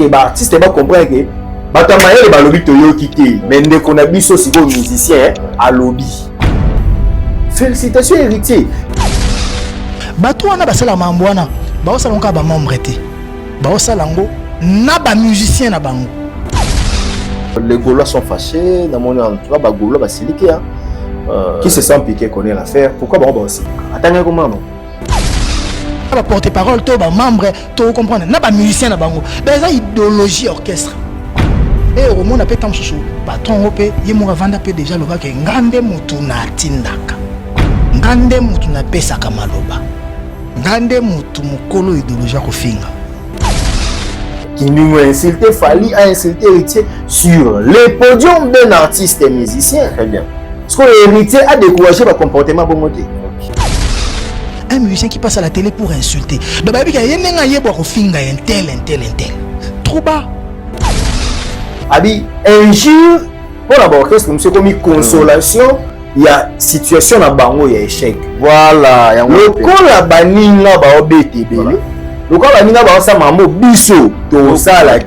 que les artistes comprennent que Batamaye le balobi toyo kité mais ne qu'on a biso si bon musicien à lobby. Félicitations héritier. Bato wana basala mambwana ba osala nka ba membre té. Ba osala ngo na ba musicien na bango. Les Gaulois sont fâchés dans mon entourage ba Gaulois ba siliki hein. Qui se sent piqué connaît l'affaire. Pourquoi ba aussi? Attends comment non? Ba porte-parole to ba membre to comprendre na ba musicien na bango. Ba za idéologie orchestre. Et au monde appelle tant chouchou patron opé yemo vanda pe déjà loba ke ngande mutu na tindaka ngande mutu na pesa kamaloba ngande mutu mukolo idéologie ko finga qui nous insulté Fally a insulté héritier sur les podiums d'un artiste et musicien. Très bien. Parce que l'héritier a découragé par comportement bon côté. Un musicien qui passe à la télé pour insulter donc ba bi ka yenenga yebo ko finga un tel trop bas. Abi injure pour l'orchestre monsieur comme consolation il y a situation na bango il y a échec voilà le col la baninga ba obete belé le col la baninga ba sa mambo biso to ça la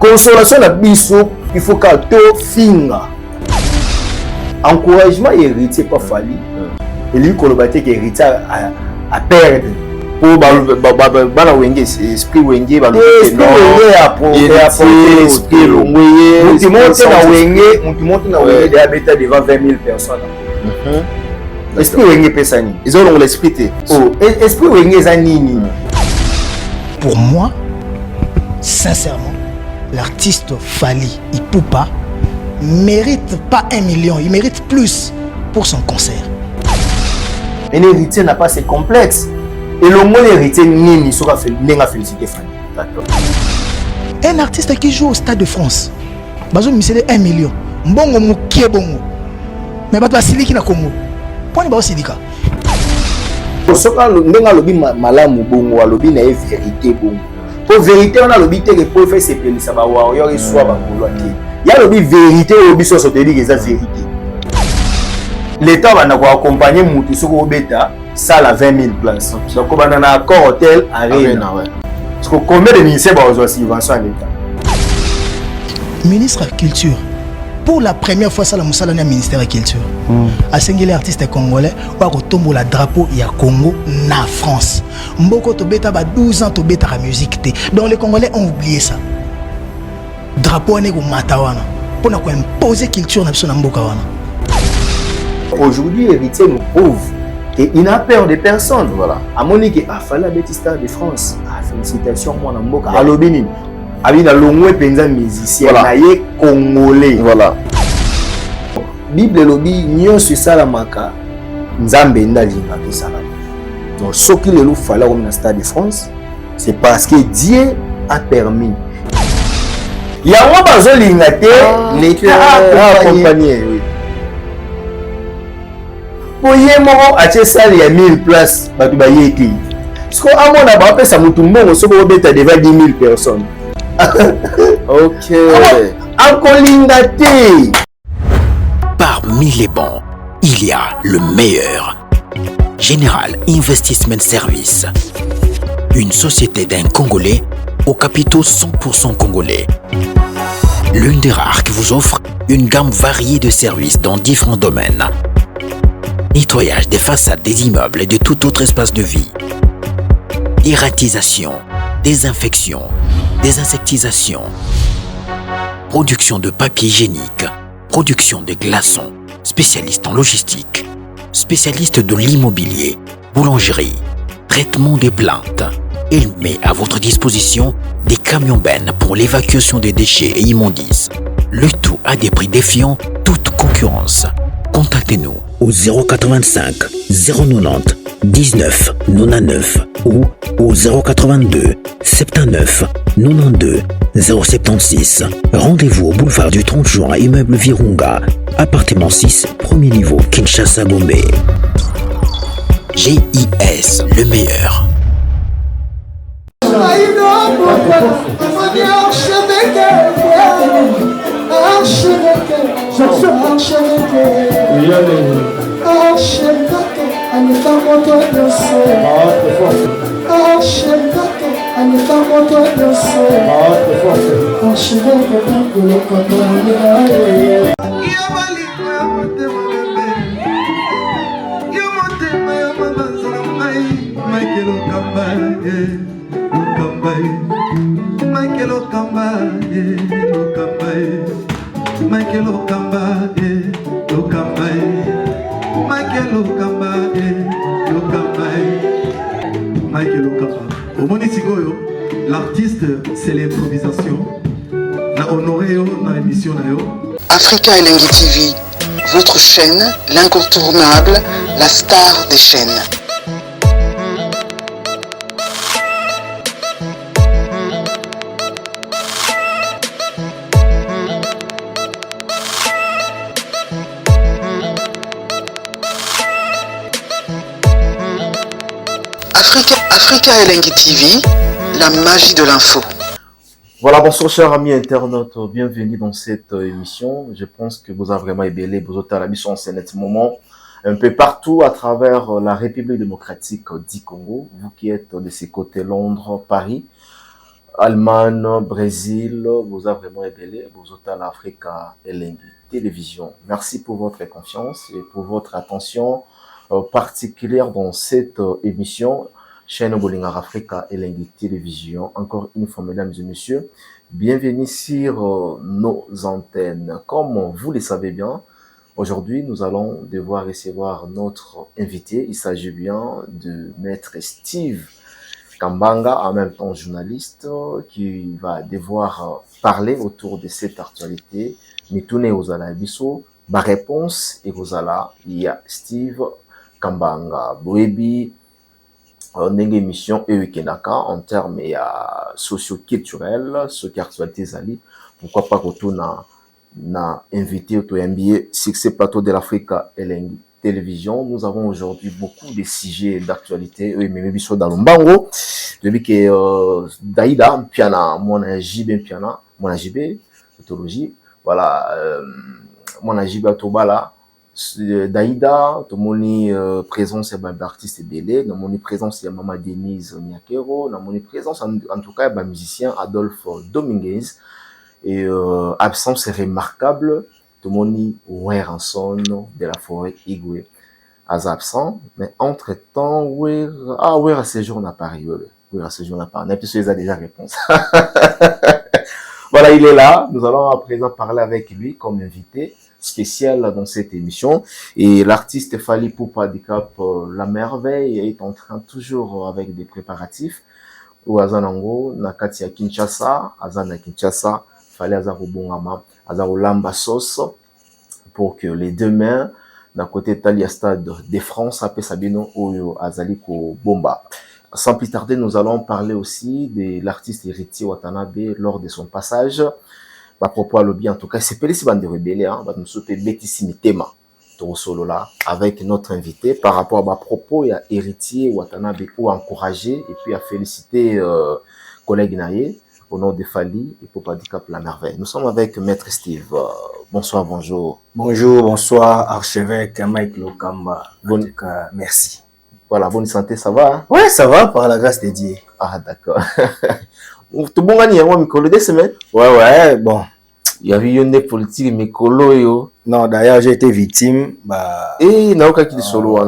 consolation na biso il faut que to finga encouragement héritier pas Fally et lui kolobate que héritier à perdre pour bana wenge esprit wenge ba esprit longwe mutu monte na wenge de habiter devant 20 000 personnes. Esprit wenge pesani ils ont l'expliqué. Oh esprit wenge zanini. Pour moi sincèrement l'artiste Fally Ipupa mérite pas 1 million, il mérite plus pour son concert. Un héritier n'a pas ses complexes. Et le mot héritier nini sera félicité Fally. D'accord. Un artiste qui joue au Stade de France, bazo misele 1 million. Mbongo mukie bongo. Mais bato basiliki na Congo. Poni ba osilika. Soka ndenga lobi malamu bongo alobi na vérité bongo. Pour vérité on a lobi te que pour faire se pelisa ba wa yo soit ba ngolo ati. Ya lobi vérité lobi so te dire que ça vérité. L'État va accompagner mutu soko obeta salle à 20 000 places. Donc, on a un accord hôtel arena. Parce que combien de ministères ont besoin de subventions à l'État? Ministre de la Culture. Pour la première fois, ça la Moussala n'a ministère de la Culture. À singulier artiste congolais, on va tomber le drapeau il y a Congo na France. Mboko to beta ba 12 ans to beta la musique té. Donc les Congolais ont oublié ça. Drapeau ne go matawana. Pour na ko imposer culture na biso na mboka wana. Aujourd'hui, héritier nous prouve qu'il n'a peur de personne. Voilà. À Monique, a fallu la Baptiste de France. Félicitations, moi, dans Mboka. À l'Obinin. Abina Longwe Penza musicien. Naye Congolais. Voilà. Bible Lobi, Nyon sur Salamaka. Nzambe Ndalinga qui Salam. Donc, ce qu'il est fallait comme dans le Stade de France, c'est parce que Dieu a permis. Il y a un besoin de l'État a accompagné. Pour y avoir acheté ça il y a 1000 places bah tu vas y être parce que à mon avis ça mutu mbongo soko obeta devant 10 000 personnes. OK akolingate. Parmi les bons il y a le meilleur. Général Investment Service, une société d'un Congolais aux capitaux 100% congolais. L'une des rares qui vous offre une gamme variée de services dans différents domaines. Nettoyage des façades des immeubles et de tout autre espace de vie. Irratisation, désinfection, désinsectisation. Production de papier hygiénique, production de glaçons, spécialiste en logistique, spécialiste de l'immobilier, boulangerie, traitement des plaintes. Il met à votre disposition des camions-bennes pour l'évacuation des déchets et immondices. Le tout à des prix défiant toute concurrence. Contactez-nous au 085 090 19 99 ou au 082 79 92 076. Rendez-vous au boulevard du 30 juin, immeuble Virunga, appartement 6, premier niveau, Kinshasa, Gombe. GIS, le meilleur. L'artiste, c'est l'improvisation. Na honoré dans l'émission. Africa Elengi TV, votre chaîne, l'incontournable, la star des chaînes. Africa Elengi TV, la magie de l'info. Voilà, bonsoir chers amis internautes, bienvenue dans cette émission. Je pense que vous avez vraiment ébélé, vous êtes à la mission en ce moment, un peu partout à travers la République démocratique du Congo. Vous qui êtes de ces côtés, Londres, Paris, Allemagne, Brésil, vous avez vraiment ébélé, vous êtes à l'Africa Elengi Télévision. Merci pour votre confiance et pour votre attention particulière dans cette émission. Chaîne Bolingar Africa Elengi Télévision. Encore une fois, mesdames et messieurs, bienvenue sur nos antennes. Comme vous le savez bien, aujourd'hui, nous allons devoir recevoir notre invité. Il s'agit bien de Maître Steve Kambanga, en même temps journaliste, qui va devoir parler autour de cette actualité. Mitune Ozala Bisso, ma réponse et Ozala, il y a Steve Kambanga. Boebi, ndenge émission ewekenaka en termes socio-culturels, ce qui actualité zali, pourquoi pas retourner na invité au MBA succès plateau de l'Africa Elengi Télévision. Nous avons aujourd'hui beaucoup de sujets d'actualité mais biso dans l'ombango depuis que Daïda piana mon JB piana mon JB autologie voilà mon JB tobala Daïda, tomoni présence d'artistes belé, tomoni présence de Maman Denise Nyakero, tomoni présence en tout cas de musicien Adolphe Dominguez et absence remarquable tomoni Weranson de la forêt Igwe as absent mais entre temps Wera séjourne à Paris, Wera séjourne à Paris. N'importe qui a déjà réponse. Voilà, il est là. Nous allons à présent parler avec lui comme invité spécial dans cette émission. Et l'artiste Fally Ipupa Handicap, la merveille, est en train toujours avec des préparatifs. Ou Azanango, Nakati à Kinshasa, Azana Kinshasa, Fally Azaro Bongama, Azaro Lamba Sauce, pour que les deux mains, d'un côté Talia Stade de France, après Sabino Oyo Azaliko Bomba. Sans plus tarder, nous allons parler aussi de l'artiste héritier Watanabe lors de son passage. À propos à l'objet, en tout cas, c'est Pélissi Bande Rebelle, hein, nous sommes Bétissimi Tema, solo là, avec notre invité par rapport à ma propos, il y a héritier Watanabe ou encouragé et puis à féliciter collègue Naye au nom de Fally Ipupa Handicap la merveille. Nous sommes avec Maître Steve. Bonsoir, bonjour. Bonjour, bonsoir, archevêque Mike Lokamba. En tout cas, merci. Voilà, bonne santé, ça va? Hein? Ouais, ça va, par la grâce de Dieu. Ah, d'accord. Tout bon gagné, moi, Mikolo, des semaines? Ouais, bon. Il y avait une politique, Mikolo, yo. Non, d'ailleurs, j'ai été victime. Et, n'a aucun qui dit solo,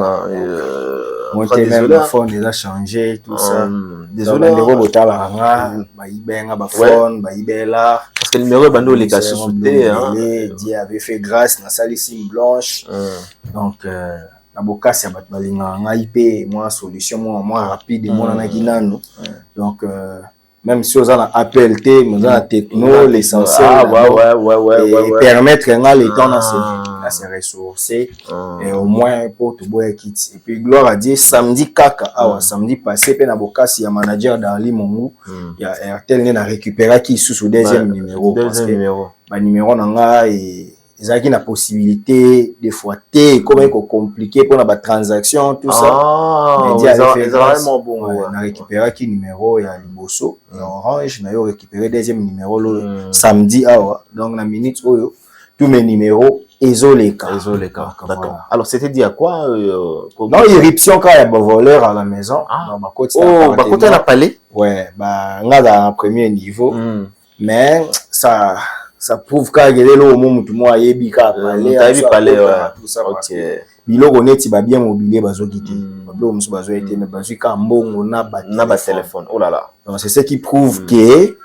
mon téléphone, il a changé, tout ça. Désolé. Le numéro de la parce que le numéro de les cas sous-souté, Dieu avait fait grâce dans sa liste blanche. Donc, Nabokasi Abatbalinga, IP, moi, solution, moi, rapide, moi, Naginano. Donc, même si on a APLT, on a techno, l'essentiel, et permettre les temps à se ressourcer, et au moins pour tout boire quitte. Et puis, gloire à Dieu, samedi kaka, samedi passé, puis Nabokasi, il y a manager dans l'Imongou, il y a RTL, a récupéré qui sous deuxième numéro. Deuxième numéro. Numéro, nanga, et ils ont la possibilité de fois comment compliqué pour la transaction tout ça mais vraiment bon on a récupéré qui numéro il y a Liboso Orange on a récupéré deuxième numéro le samedi donc la minute tous mes numéros isolés d'accord. Alors c'était dit à quoi non irruption quand il y a voleur à la maison dans côté on a palais ouais on a un premier niveau mais ça prouve que gelelo au moment tout moi yebika parler tout ça parce que biloko neti ba bien mobilier bazo quitter bablo musu bazo été mais bazo ka mbongo na ba téléphone oh là là donc c'est ce qui prouve que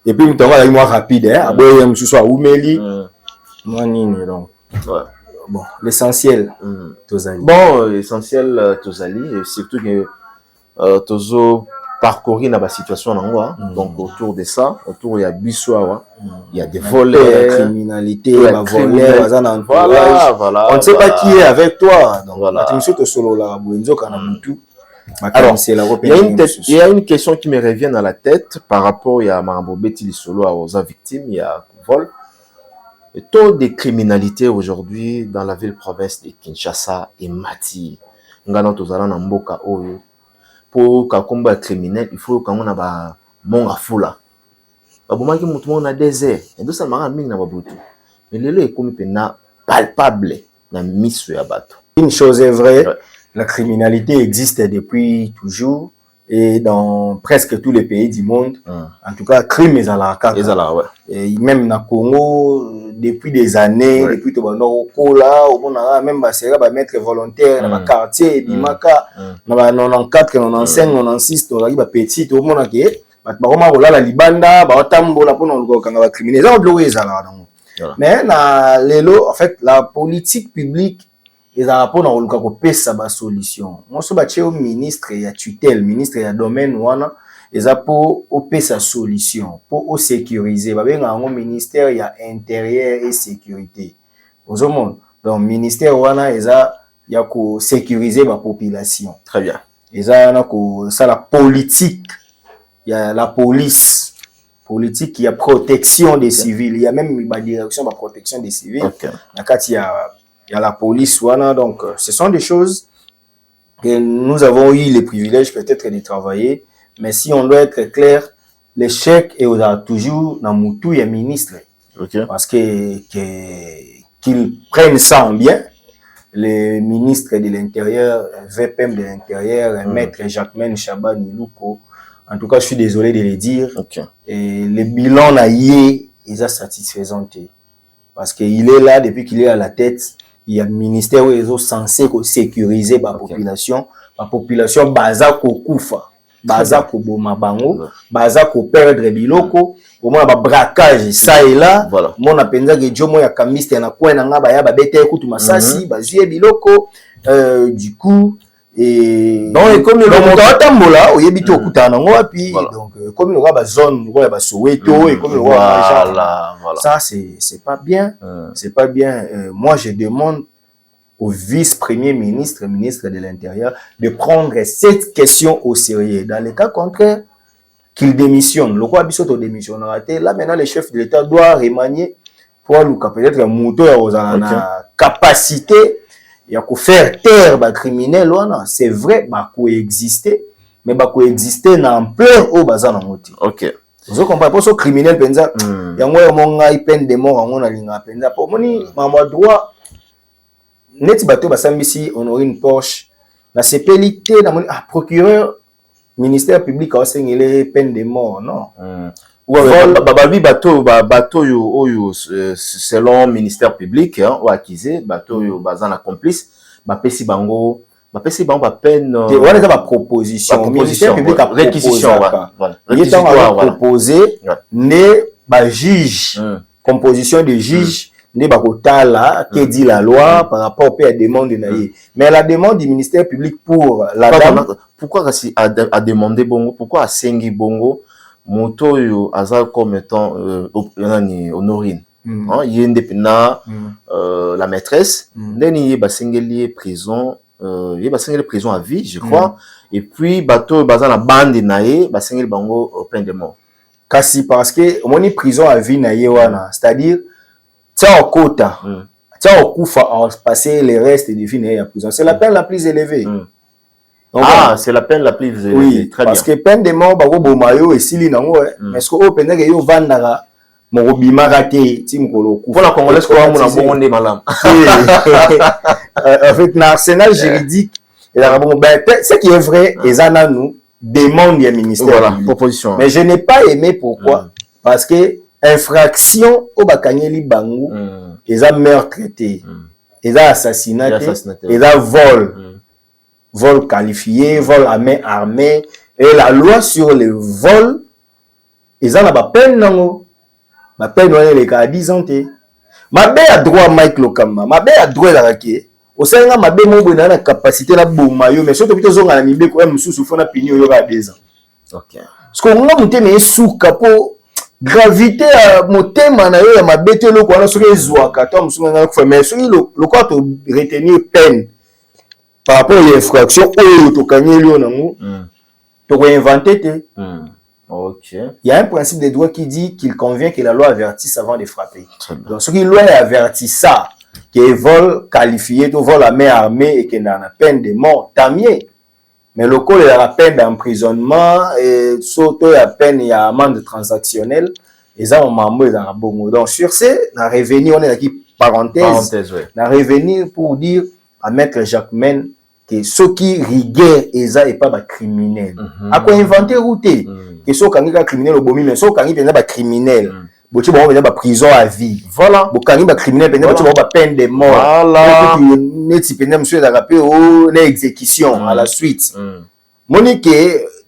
et puis mutonga la moi rapide hein aboye musu so umeli moi nini donc bon l'essentiel tozali bon essentiel tozali et surtout que tozo parcourir dans la situation donc autour de ça autour il y a Bissoa il y a des voleurs, la criminalité, la voleur, voilà. On ne sait pas qui est avec toi. Donc voilà. Alors, il y a une question qui me revient dans la tête par rapport à Marambo Betty Solo aux victimes, il y a vol. Le taux de criminalité aujourd'hui dans la ville-province de Kinshasa est mati. Ngana tozala na mboka oyo. Pour qu'un combat criminel, il faut qu'on a mon afula. Babomaki mutu mona désert. Et donc ça m'a mis na babutu. Mais le est comme pena palpable na miso ya bato. Une chose est vraie, la criminalité existe depuis toujours et dans presque tous les pays du monde. En tout cas, crime est à la carte. Et même na Congo depuis des années, depuis to bando kola, au mona même ba sera ba mettre volontaire dans le quartier bimaka na ba 94, 95, 96 to ba petit au mona ke bakoma kolala libanda batambola pona lokanga ba criminels ça bloqué ezala mais na lelo en fait la politique publique ezala pona koluka kopesa ba solution moso ba cheo ministre ya tutelle ministre ya domaine wana eza po opesa solution po o sécuriser ba benga ngo ministère ya intérieur et sécurité ozomona donc ministère wana eza ya ko sécuriser ba population très bien eza na ko ça la politique. Il y a la police politique, il y a protection des civils, il y a même la direction de la protection des civils. Il y a la police, voilà. Donc ce sont des choses que nous avons eu le privilège peut-être de travailler, mais si on doit être clair, l'échec est toujours dans Moutou et ministre. Parce qu'ils prennent ça en bien. Le ministre de l'Intérieur, VPM de l'Intérieur, Maître Jacquemaine Chabat Nilouko. En tout cas, je suis désolé de le dire. Et le bilan naïe est satisfaisant. Parce qu'il est là, depuis qu'il est à la tête, il y a un ministère où ils sont censés sécuriser la population. La population, baza ko kufa, baza ko boma bango, baza ko perdre biloko, au moins ba braquage, ça et là. Mon apenza que Jomo ya kamiste na kwa na ngaba ya ba bete kutu masasi, bazie biloko, du coup. Et donc comme le tambola oyebito okutana ngo api donc comme le roi zone le roi Soweto et comme le roi ça c'est pas bien c'est pas bien moi je demande au vice-premier ministre ministre de l'Intérieur de prendre cette question au sérieux dans le cas contraire qu'il démissionne le roi Bisoto démissionnera là maintenant le chef de l'État doit remanier pour Luka peut-être un moto à la capacité il y a qu'à faire taire les criminels, c'est vrai, bah coexister, mais bah coexister dans plein au bazar dans moti. Vous comprenez pas ce criminel penza, il y a moi mon gars peine de mort on a linga penza. Pour moni maman droit, net bateau basambisi honorer une Porsche, la CPLité dans mon procureur ministère public a enseigné peine de mort non. Bababi bateau yo selon ministère public ou accusé bateau yo bazan accomplice ba pesi bango ba peine on a ba proposition ministère public a réquisition il est en proposer né ba juge composition de juge né ba kotala que dit la loi par rapport à la demande de mais la demande du ministère public pour la dame pourquoi a demandé bongo pourquoi a sengi bongo moto yo aza comme étant honorine yende pena la maîtresse ndeni basengeli prison prison à vie je crois et puis bato baza na bande nae basengeli bango peine de mort kasi parce que moni prison à vie nae wana c'est-à-dire tia okota tia okufa en passer les restes de vie nae à prison c'est la peine la plus élevée. C'est la peine la plus élevée. Oui, très parce bien. Que peine de mort, bako bomayo et sili nango. Mais ce que au peine que yo vandara, mon bima raté, tim kolo. Pour la congolaise, quoi, mon amour, on est malade. En fait, l'arsenal juridique, ce qui est vrai, les ana nous demandent le ministère. Voilà, proposition. Mais je n'ai pas aimé pourquoi. Parce que infraction au bakanyeli bango eza meurtre te eza assassinat eza vol vol qualifié vol à main armée et la loi sur le vol eza na ba peine nango ba peine wana eleka à 10 ans te mabe ya droit Mike Lokamba mabe ya droit la raké au senga mabe mo bona na capacité na boma yo mais surtout plutôt zonga na mibeko em mususu fona pini yo ka 2 ans. OK. Parce que on a monté mais sous capot gravité à motema na yo ya mabe te loko wana soki ezwaka to mususu nga ko mais soki le quoi to retenir peine par rapport aux infractions oyo to kanyeli yo nango to ko inventer te. OK. Il y a un principe des droits qui dit qu'il convient que la loi avertisse avant de frapper. Donc, ce qui loi avertit ça, qui est vol qualifié, tout vol à main armée et qui n'a peine de mort, tant mieux. Mais le code, il y a la peine d'emprisonnement et surtout, il y a peine, il y a amende transactionnelle. Et ça, on m'a mis dans la bonne. Donc, sur ce, on a revenu, on est là qui parenthèse. On a revenu pour dire à Maître Jacques Men que ceux qui rigueur et ça est pas des criminels. À quoi inventer route? Que ceux qui sont criminels au bomi, mais ceux qui sont des criminels. Bochi bon venir ba prison à vie. Voilà. Bokani ba criminel venir bochi bon ba peine de mort. Voilà. Neti peine monsieur da rapé au na exécution à la suite. Monique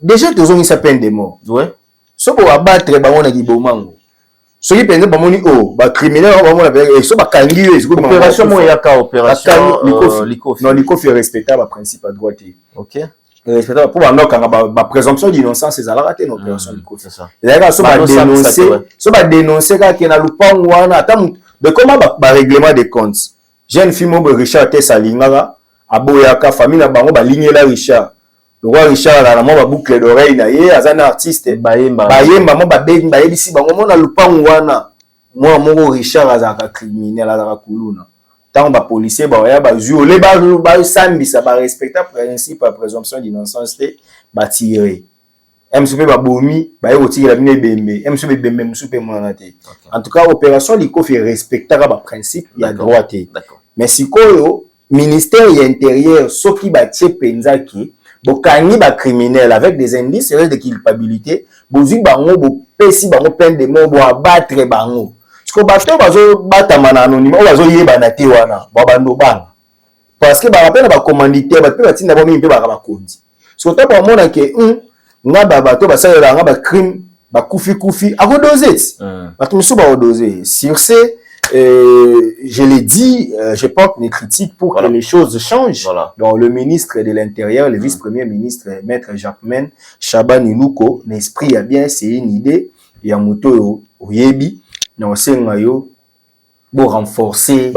déjà tous ont sa peine de mort. Ouais. So bo abattre ba wona ki bomango. So ki peine ba moni o ba criminel ba mona ba so ba kangi yo eziko opération mo ya ka opération likofi. Non likofi respectable principe à droite. OK. Respectable pour la présomption d'innocence c'est la raté une opération likofi. C'est ça. Là so ba dénoncer ka na lupango wana ata de comment ba règlement des comptes. Jeune fille mo Richard Tessalingara aboyaka famille na bango ba ligne la Richard. Le roi Richard a la boucle d'oreille na ye azana artiste bayemba mo ba yebisi bango mo na lupango wana mo Richard azaka criminel azaka kuluna tant ba policier ba ya ba zu le ba sambisa ba respecter principe à présomption d'innocence ba tirer MSP ba bomi ba yoti la bine bembe MSP bembe musupe mona te en tout cas opération likofi respecter ba principe ya droit te mais sikoyo ministère intérieur soki ba tie penzaki bokangi ba criminel avec des indices de culpabilité bozi bango bo pesi bango peine de mort bo abattre bango parce que bato bazo batama na anonyme o bazo yeba na te wana ba bando banga parce que ba rappel ba commanditaire ba pe batinda bo mimpe ba kondi so to ba mona ke nga ba bato ba salela nga ba crime ba kufi akodozet bato musu ba odozer sur ce je l'ai dit, je porte mes critiques pour que les choses changent. Voilà. Donc, le ministre de l'Intérieur, le vice-premier ministre, Maître Jacques Men, Shaban Ilouko, l'esprit a bien, c'est une idée. Il y a un moto au Yebi, dans le pour renforcer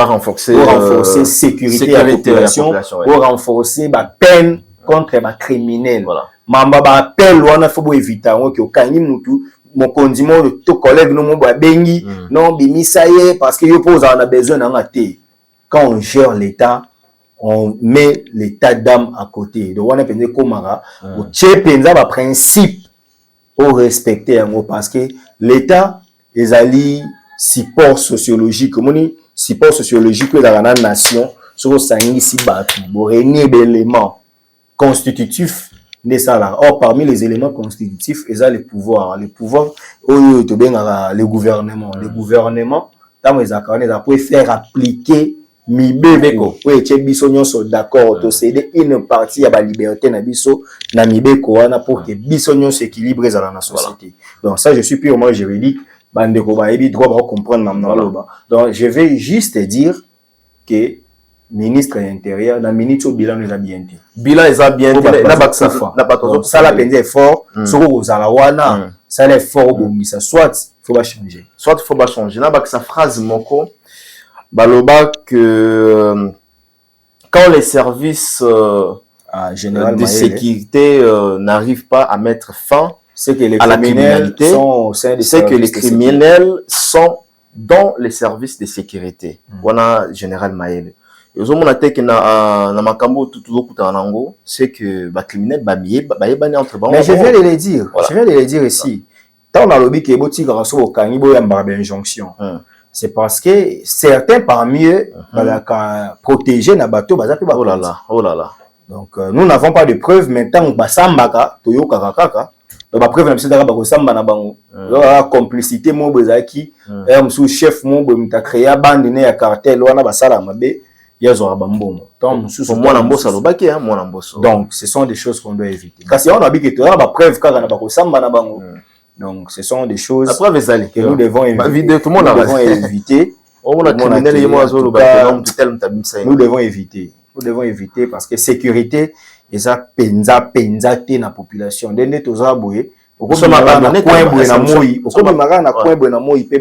sécurité de la population, pour renforcer la peine contre les criminels. Voilà. Mamba ba appel, on a faut éviter que aucun moutou mon condiment de tout collègue non mon bengi non bimisaye parce que yo pose on a besoin d'un athée. Quand on gère l'état on met l'état d'âme à côté donc on a pensé komara au tchepenza ba principe au respecter parce que l'état ezali support sociologique comme on support sociologique de la nation sur sangi si batu bo réunir des éléments constitutifs. Or, parmi les éléments constitutifs, il y a les pouvoirs. Les pouvoirs, le gouvernement. Le gouvernement, ils peuvent faire appliquer Mibeko. Oui, ils sont d'accord. Une partie de la liberté na Mibeko pour que Bissonyon s'équilibre dans la société. Donc, ça, je suis purement juridique. Donc, je vais juste dire que ministre intérieur na ministre au bilan les habienté bilan les habienté na baksa ça la peine fort soko ozala wana ça les fort bongisa soit faut pas changer na baksa phrase moko baloba que quand les services de sécurité n'arrivent pas à mettre fin à la criminalité c'est que les criminels sont dans les services de sécurité wana général Maël. Et ce na makambo nango c'est que ba criminel ba bani entre bango. Mais je viens de le dire. Je viens de le dire ici. Tant on a lobby que boti grâce au kangibo ya mbarbe injonction. C'est parce que certains parmi eux ba protéger na bateau ba zapi ba. Oh là là. Donc nous n'avons pas de preuves maintenant ba sambaka toyoka kaka donc après na biso ba ko samba na bango la complicité mo bezaki sous chef mo bo mta créer bande ne ya cartel wana basala mabe yazo ba mbongo donc sous moi na mbosa lobaki moi na mbosa donc ce sont des choses qu'on doit éviter kasi on a dit que tu as ba preuve kaka na ba ko samba na bango donc ce sont des choses la preuve ezali que nous devons éviter vidéo tout le monde devons éviter nous devons éviter. Nous devons éviter parce que sécurité, et ça penza te na population. Dende toza boye. Oko mara na coin boye na moi. Oko mara na coin boye na moi. Pe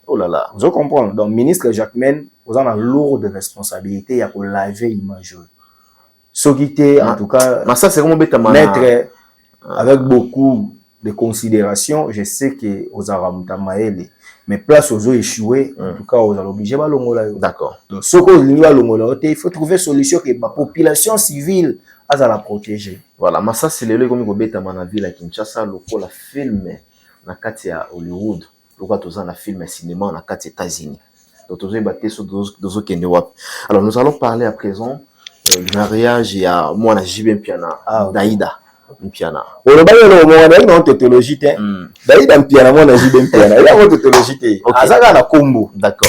oh là là. Vous comprenez? Donc ministre Jacquemaine, vous avez une lourde responsabilité à pour laver image. S'occuper en tout cas. Mais ça c'est comment mettre avec beaucoup de considération. Je sais que aux Aramuta Maele. Mais place aux eaux échouées, en tout cas, aux obligés à l'ongola. D'accord. Donc, ce qu'on dit à l'ongola, il faut trouver une solution que la population civile a à la protéger. Voilà, mais ça, c'est le comme il y a dans la ville à Kinshasa, le film, dans à Hollywood, le film et cinéma, dans les États-Unis. Donc, nous avons battu sur deux autres. Alors, nous allons parler à présent du mariage, il y a moi, JB Mpiana, Daïda. Mpiana. On va parler de tautologie. Daïda Mpiana, moi, JB Mpiana. Il y a une tautologie. Azaka na Kombo. D'accord.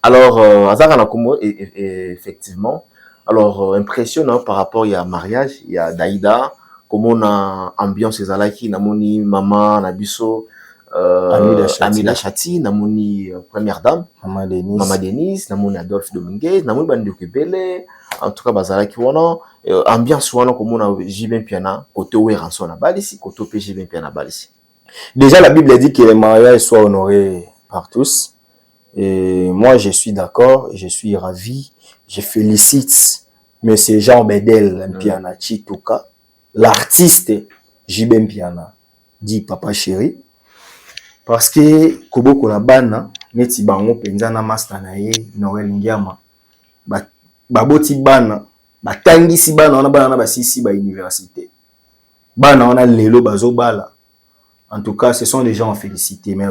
Alors, Azaka na Kombo, effectivement. Alors, impressionnant par rapport à mariage, il y a Daïda, comment on a ambiance ezalaki, namoni maman, nabiso, Amida Chati, namoni première dame, Maman Denise, namoni Adolphe Dominguez, namoni Bandi Okebele, en tout cas bazalaki wana, ambiance wana comment on a JB Mpiana, côté où est rançon na balisi, côté où JB Mpiana balisi. Déjà la Bible dit que les mariages soient honorés par tous. Et moi je suis d'accord, je suis ravi, je félicite M. Jean Bedel Mpiana Chituka, l'artiste JB Mpiana, dit Papa Chéri. Parce que Koboko la bana, neti bango penza na master na ye Noël Ngiama. Baboti bana, batangisi bana wana bana na basisi ba université. Bana wana lelo bazo bala. En tout cas, ce sont des gens à féliciter. Mais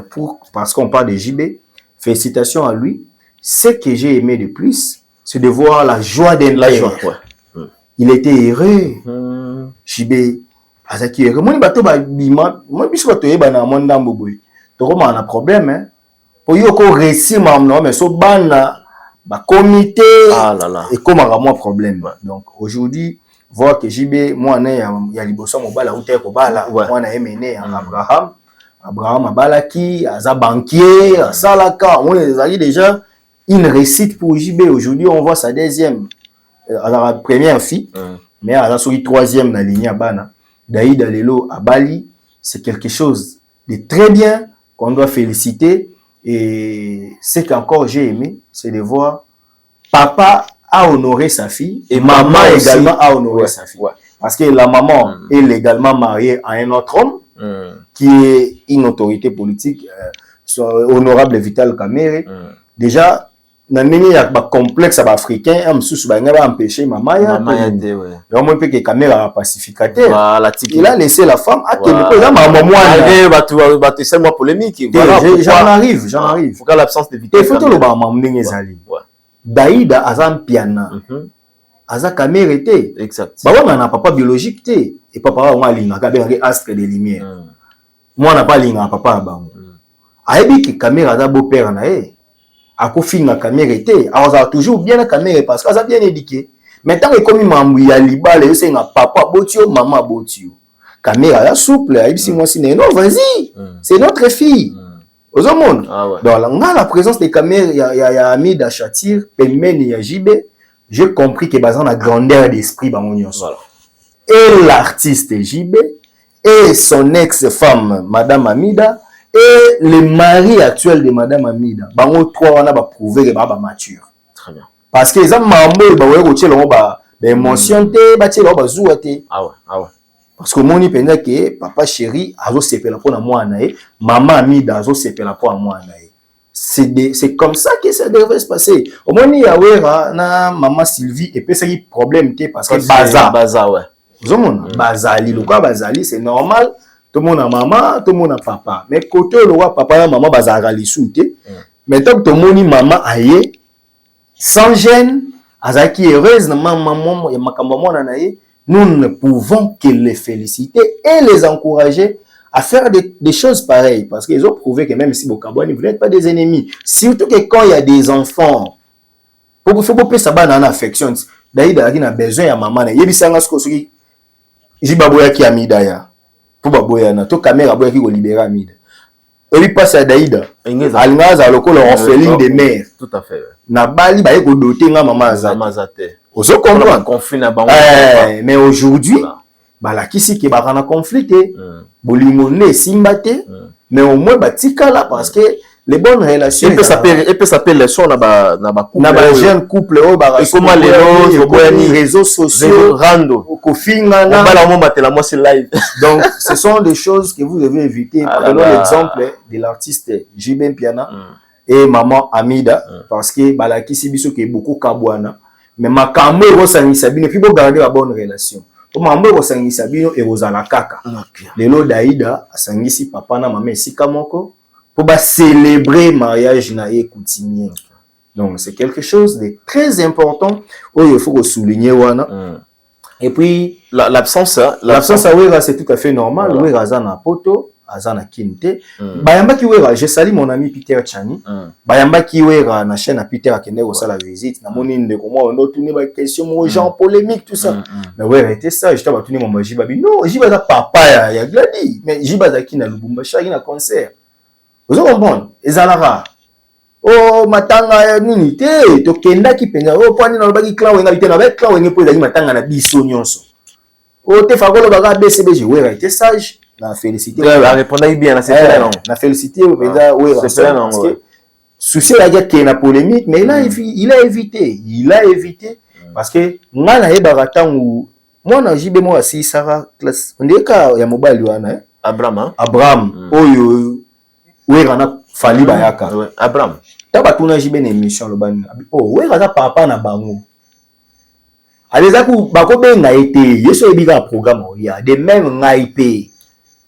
parce qu'on parle de JB, félicitations à lui. Ce que j'ai aimé de plus, c'est de voir la joie d'un père. Il était heureux. JB, azaki heureux. Moi, bato ba bima, moi biso bato yeba na monda mboboy. Toko ma na problème hein. Pour yo ko réussir non mais so bana ba comité et comme à moi problème. Donc aujourd'hui, voir que JB moi na ya liboso mobala outé ko bala, moi na mené Abraham abalaki, aza banquier, salaka, on les a dit déjà une réussite pour JB. Aujourd'hui, on voit sa deuxième la première fille, mais elle a sorti troisième dans la ligne à Bana. Daïda Lelo à Bali, c'est quelque chose de très bien qu'on doit féliciter. Et ce qu'encore j'ai aimé, c'est de voir papa a honoré sa fille et maman également a honoré sa fille. Parce que la maman est légalement mariée à un autre homme qui est une autorité politique, honorable Vital Kamerhe. Déjà, dans le complexe africain, il a empêché maman. Il a que Kamerhe pacificateur. Il a laissé la femme à polémique. J'en arrive. Il faut l'absence de Vital. Il faut que le Daïda Azam Piana. Aza Kamerhe était. Exact. On a papa biologique té et papa on a linga kabé astre de lumière. Moi n'a pas linga papa bango. Ayebi que Kamerhe aza beau père na e. Akofi na Kamerhe était. Aza toujours bien na Kamerhe parce qu'aza bien éduqué. Maintenant il comme mambu ya libale yo senga papa botio maman botio. Kamerhe a souple ayebi si moi si non vas-y. C'est notre fille. Aux hommes. Donc la présence de Kamerhe ya Amida Chatir pemeni ya JB. J'ai compris que basant la grandeur d'esprit voilà. Et l'artiste JB et son ex-femme Madame Amida et le mari actuel de Madame Amida. Bango trois on a prouvé que baba mature. Très bien. Parce que ça mambo ba weko tshelo ba émotion té ba tshelo ba zuwa té. Ah ouais. Parce que moni penza que papa chéri azo sepela pour na mwana e, maman Amida azo sepela pour mwana e. C'est comme ça que ça devrait se passer. Au moins, il y a na maman Sylvie et puis c'est un problème parce que Baza ouais. Vous avez Bazali, le quoi Bazali, c'est normal. Tout le monde a maman, tout le monde a papa. Mais côté le roi papa et maman Bazali souté. Mais tant que tout le monde maman aïe sans gêne, azaki heureuse na maman et makambo mona naïe, nous ne pouvons que les féliciter et les encourager à faire des choses pareilles. Parce qu'ils ont prouvé que même si Bokabouani, vous n'êtes pas des ennemis. Surtout que quand il y a des enfants, il faut que ça ait une affection. D'ailleurs, il a besoin de maman. Il y a des gens qui Jibaboya qui a mis d'ailleurs. Pour Baboya, na to caméra boya qui go libérer Amida. Et il passe à Daïda. Alngaza loko l'orpheline des mères. Tout à fait. Na Bali ba ko doter nga maman Azate. Oso comprendre conflit na bango. Mais aujourd'hui, ba la kisi ke ba kana conflicté. Bolingo ne simbate, mais au moins ba tikala parce que les bonnes relations et peut s'appeler les sons na ba couple na ba jeune couple o ba et comment les réseaux sociaux rando kofinga na ba la mo batela moi c'est live. Donc ce sont des choses que vous devez éviter. Prenons l'exemple de l'artiste JB Piana et maman Amida parce que balaki biso ke beaucoup kabwana mais makambo ero sangisa bino puis bo garder la bonne relation. Makambo ero sangisa bino ero zala kaka. Lelo Daïda asangisi papa na mama esika moko pour célébrer mariage na coutumier. Donc c'est quelque chose de très important où il faut souligner wana. Et puis l'absence Wera c'est tout à fait normal. Wera azana poto, azana kinte. Bayamba ki Wera, je salue mon ami Peter Chani. Bayamba ki Wera na chaîne à Peter akende ko sala visite. Na moni ndeko moi on tourner ba question mo gens polémique tout ça. Mais Wera était ça, je t'aba tourner mon Jibabi. Non, Jibaza papa ya Gladi, mais Jibaza ki na Lubumbashi ki na concert. Vous comprenez? Ezalara. Oh matanga nini te to kenda ki penga oh pwani na lobaki clan wenga bitena avec clan wenga po ezali matanga na biso nyonso. Oh te fakolo baga BCBG Wera était sage na féliciter. A répondre bien na c'est non. Na féliciter Wera Wera parce que souci la guerre qui est na polémique mais il a évité parce que ngana yeba tangu mwana jibe mo asi sara classe on dirait ka ya mobile wana Abraham oyo Wera na fali bayaka Abraham taba tuna jibe na émission lo bani oh Wera za papa na bango aleza ku bako benga été yeso ebika programme ya de même ngaipe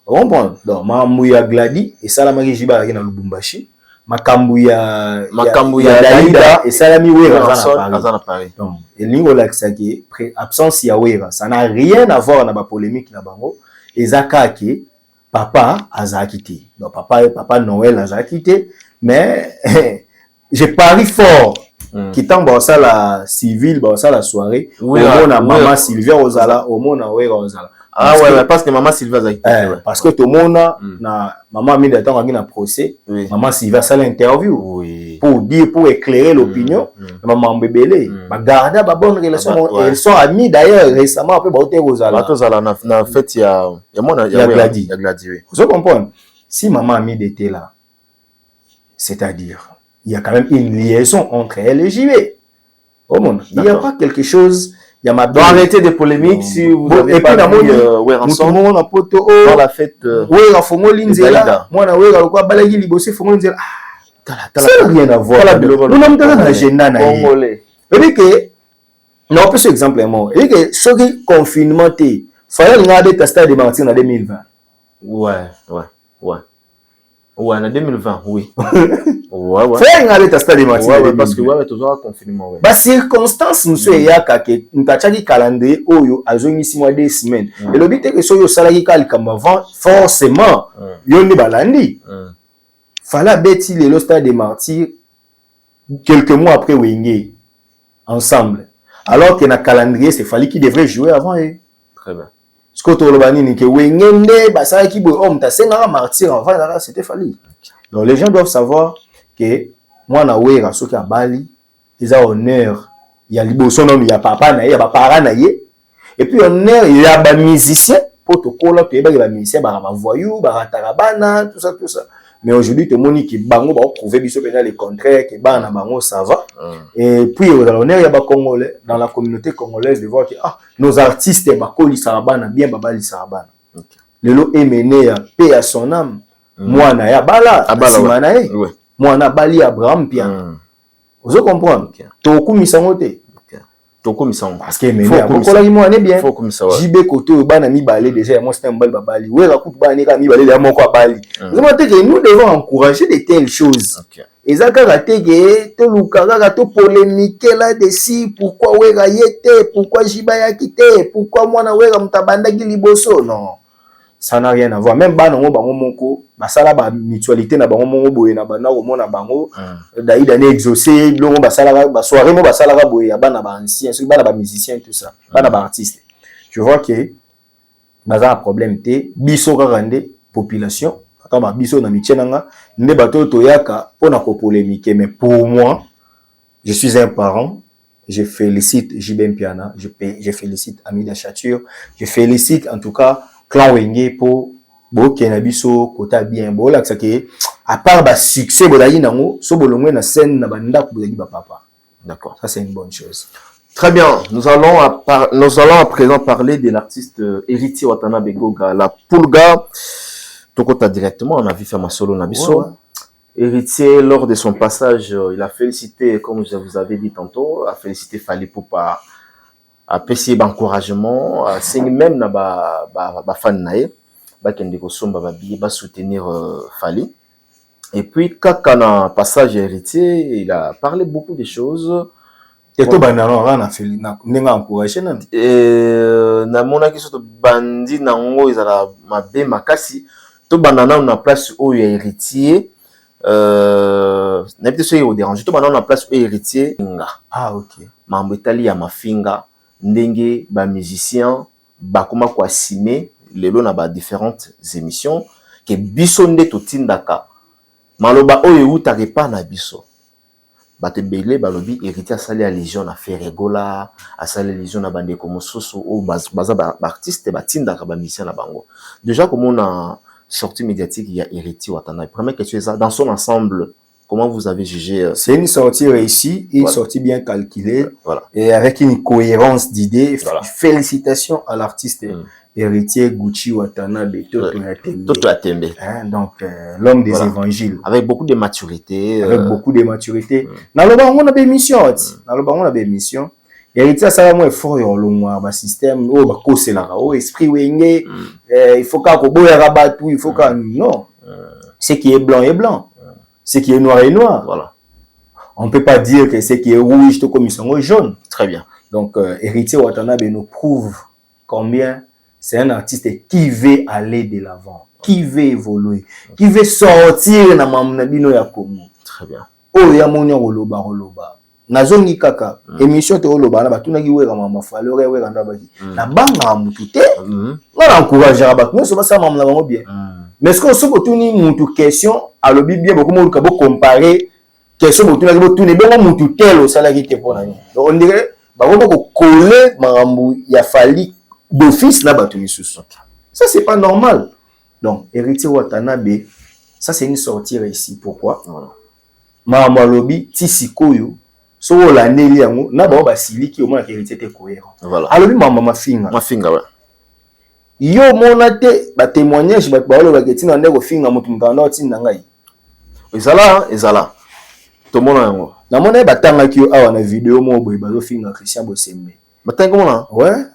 on bon donc mamu ya Gladi et salamaki jiba na Lubumbashi makambu ya Daïda et salami Wera na Paris. Donc elingo laksaki absence ya Wera ça n'a rien à voir na ba polémique na bango ezaka ke papa azakité. Donc papa Noël azakité mais je parie fort qui tombe ça la civile ça la soirée au mona maman Sylvia Ozala au mona Wera Ozala. Ah ouais parce que maman Sylvia azakité parce que tout mona na maman Amida tant na procès maman Sylvia ça l'interview pour éclairer l'opinion maman Bébélé ba garder ba bonne relation elles sont amies d'ailleurs récemment après ba hôtel Ozala na fête ya mona ya Gladi oui. Vous comprenez si maman Amida était là c'est-à-dire il y a quand même une liaison entre elle et JB. Oh mon, il n'y a pas quelque chose. Il y a ma arrêter des polémiques si vous avez pas vu Wera ensemble dans la fête. Wera fongo linzela. Moi na Wera quoi balagi libosé fongo linzela. Ça n'a rien à voir. Nous n'avons pas d'agenda na yé. Et que non pas ce exemple est mort. Et que ce qui confinement té. Fallait regarder ta stade de Martin en 2020. Ouais. Ouais, en 2020, oui. Ouais. Faut regarder ta stade de Martin parce que ouais, toujours confinement ouais. Bah circonstance nous c'est ya ka ke ntachaki calendrier oyo azongisi mois 2 semaines. Et le but est que soyo salaki kalkamba forcément yo ni balandi. Fallait beti le stade de Martyrs quelques mois après Wenge ensemble. Alors que na calendrier c'est fallait qu'il devrait jouer avant. Très bien. Ce que tu as dit, que Wengende, ça qui homme, tu as martyr avant, c'était fallu. Donc les gens doivent savoir que moi, na Wera, ceux qui a Bali, ils ont honneur. Il y a l'ibosson, il y a papa, il y a papa, et puis honneur, il y a des musiciens, pour te coller, il y a des musiciens, il y a des voyous, il y a des tarabana, tout ça. Mais aujourd'hui, tout le monde qui bango va prouver le contraire, que bana bango ça va. Et puis au l'honneur il y a des Congolais dans la communauté congolaise de voir que nos artistes bakoli sarabana bien babali sarabana. Le lot est mené à paix à son âme. Moi na ya bala simanae. Moi na bali Abraham pia. Vous comprenez? Toku misangote. Parce que mené à Bokola moi est bien. JB côté bana mi balé déjà moi c'est un bal babali. Ouais la coupe bana ka mi balé là mon quoi bali. Nous devons encourager de telles choses. eza kaka te ke toluka kaka to polémique là-dessus, pourquoi wera yete, pourquoi jibayaki te, pourquoi mwana wera mutabandaki liboso. Non, ça n'a rien à voir. Même banango bango moko basala ba mutualité na bango mongo boye na bana ko na bango d'ailleurs d'aller exaucer longo basala ba soirée mo basala ka boye ya bana ba anciens, ceux bana ba musiciens tout ça, bana ba artistes. Je vois que baza un problème te biso ka rende population quand biso na mitienanga ne bato toyaka pona ko polémiquer, mais pour moi je suis un parent. Je félicite JB Mpiana, je félicite Amida Chature, je félicite en tout cas Clan Wenge pour Kenabiso, Kota bien, Bola, à part le succès, Nango, so bolongwe na scène na banda kubuzaki ba papa. D'accord. Ça c'est une bonne chose. Très bien. Nous allons à présent parler de l'artiste Héritier Watanabe Goga, la Pulga. Tokota directement, on a vu faire ma solo Nabiso. Ouais. Héritier, lors de son passage, il a félicité, comme je vous avais dit tantôt, a félicité Fally Ipupa, a apprécié l'encouragement, a signé même na ba fan nae, ba kende ko somba ba billet, ba soutenir Fally. Et puis quand na passage Héritier, il a parlé beaucoup de choses. Et to banana na Fally na nenga encourager na. Na mona ki soto bandi na ngo izala mabe makasi, to banana na place où il y a Héritier. N'habite soyez au dérange. Tout maintenant on a place Héritier. Ah ok. Mambo Itali ya mafinga ndenge ba musicien ba koma kwa simé lelo na ba différentes émissions que biso nde totindaka maloba oyo utake pa na biso bate belé balobi Héritier asali ya légion na Ferregola asali légion na bande ko mososo o baza ba artiste batindaka ba musicien na bango déjà comme on a sortie médiatique, il y a Héritier Watanabe. Première question, ça, dans son ensemble, comment vous avez jugé C'est une sortie réussie, une sortie bien calculée, voilà. Et avec une cohérence d'idées. Voilà. Félicitations à l'artiste Héritier Gucci Watanabe. Toto Atembe. Donc, l'homme des évangiles. Avec beaucoup de maturité. Avec beaucoup de maturité. Dans le on a des missions. Dans le on a des missions. Héritier ça va fort yo longwa ba système o ba kosela o esprit wenge il faut ka ko boya rabatu il faut ka non ce qui est blanc est blanc ce qui est noir est noir voilà on peut pas dire que ce qui est rouge tout comme ils sont jaune. Très bien. Donc Héritier Watanabe nous prouve combien c'est un artiste qui veut aller de l'avant, qui veut évoluer, qui veut sortir na mamna bino ya Congo. Très bien. Oh ya monyo roloba nazongi kaka émission te oloba na batuna ki wera mama falore wera ndabaki na banga mutu te na encourager abatu so basa mama na bango bien mais ce que so botuni mutu question alobi bien beaucoup mo ka bo comparer question botuna ki botuni bongo mutu telo sala ki te pona donc on dirait ba ko coller marambu ya Fally d'office na batuni susu ça c'est pas normal. Donc Héritier Watanabe ça c'est une sortie réussie. Pourquoi mama lobi tisikoyo so la neli yango na ba basili ki au moins Héritier te cohérent. Voilà. Alors lui mama mafinga ouais. Yo mona te ba témoignage ba lo ba ketina ndeko finga mutu ngana tinda ngai. Ezala. To mona yango. Na mona ba tanga ki yo awa na vidéo mo boy ba zo finga Christian Bosembe. Batanga mona? Ouais.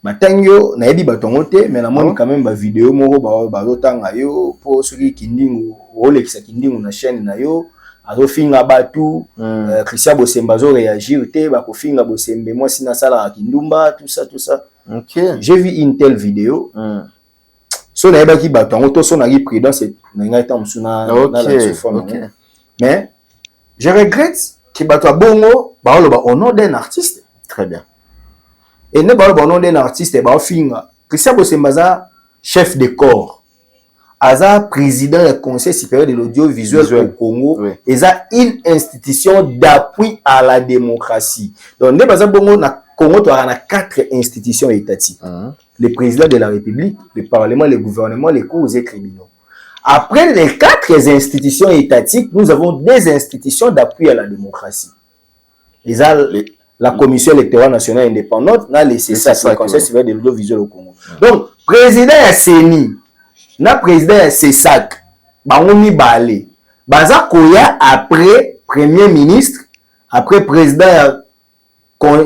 Batangyo na yebi batongo te mais na moni quand même ba vidéo mo ba zo tanga yo po soki kindingu olekisa kindingu na chaîne na yo. Azo finga batu Christian Bosembe azo réagir te ba ko finga Bosembe moi sina sala kindumba tout ça. OK. J'ai vu une telle vidéo. So na yeba ki batu ngo to so na ki prudence na ngai ta musuna na la forme. Mais je regrette que batu bongo ba lo ba au nom d'un artiste. Très bien. Et ne ba lo ba au nom d'un artiste ba finga Christian Bosembe za chef de corps. Aza président du Conseil supérieur de l'audiovisuel au Congo, et ça une institution d'appui à la démocratie. Donc, ne pas bongo na Congo, tu as 4 institutions étatiques. Le président de la République, le Parlement, le gouvernement, les cours et tribunaux. Après les 4 institutions étatiques, nous avons des institutions d'appui à la démocratie. Et ça, la Commission électorale nationale indépendante, là, le CSA, le Conseil supérieur de l'audiovisuel au Congo. Donc, président à CENI, na président ya CESAC bango mibale baza koya après premier ministre après président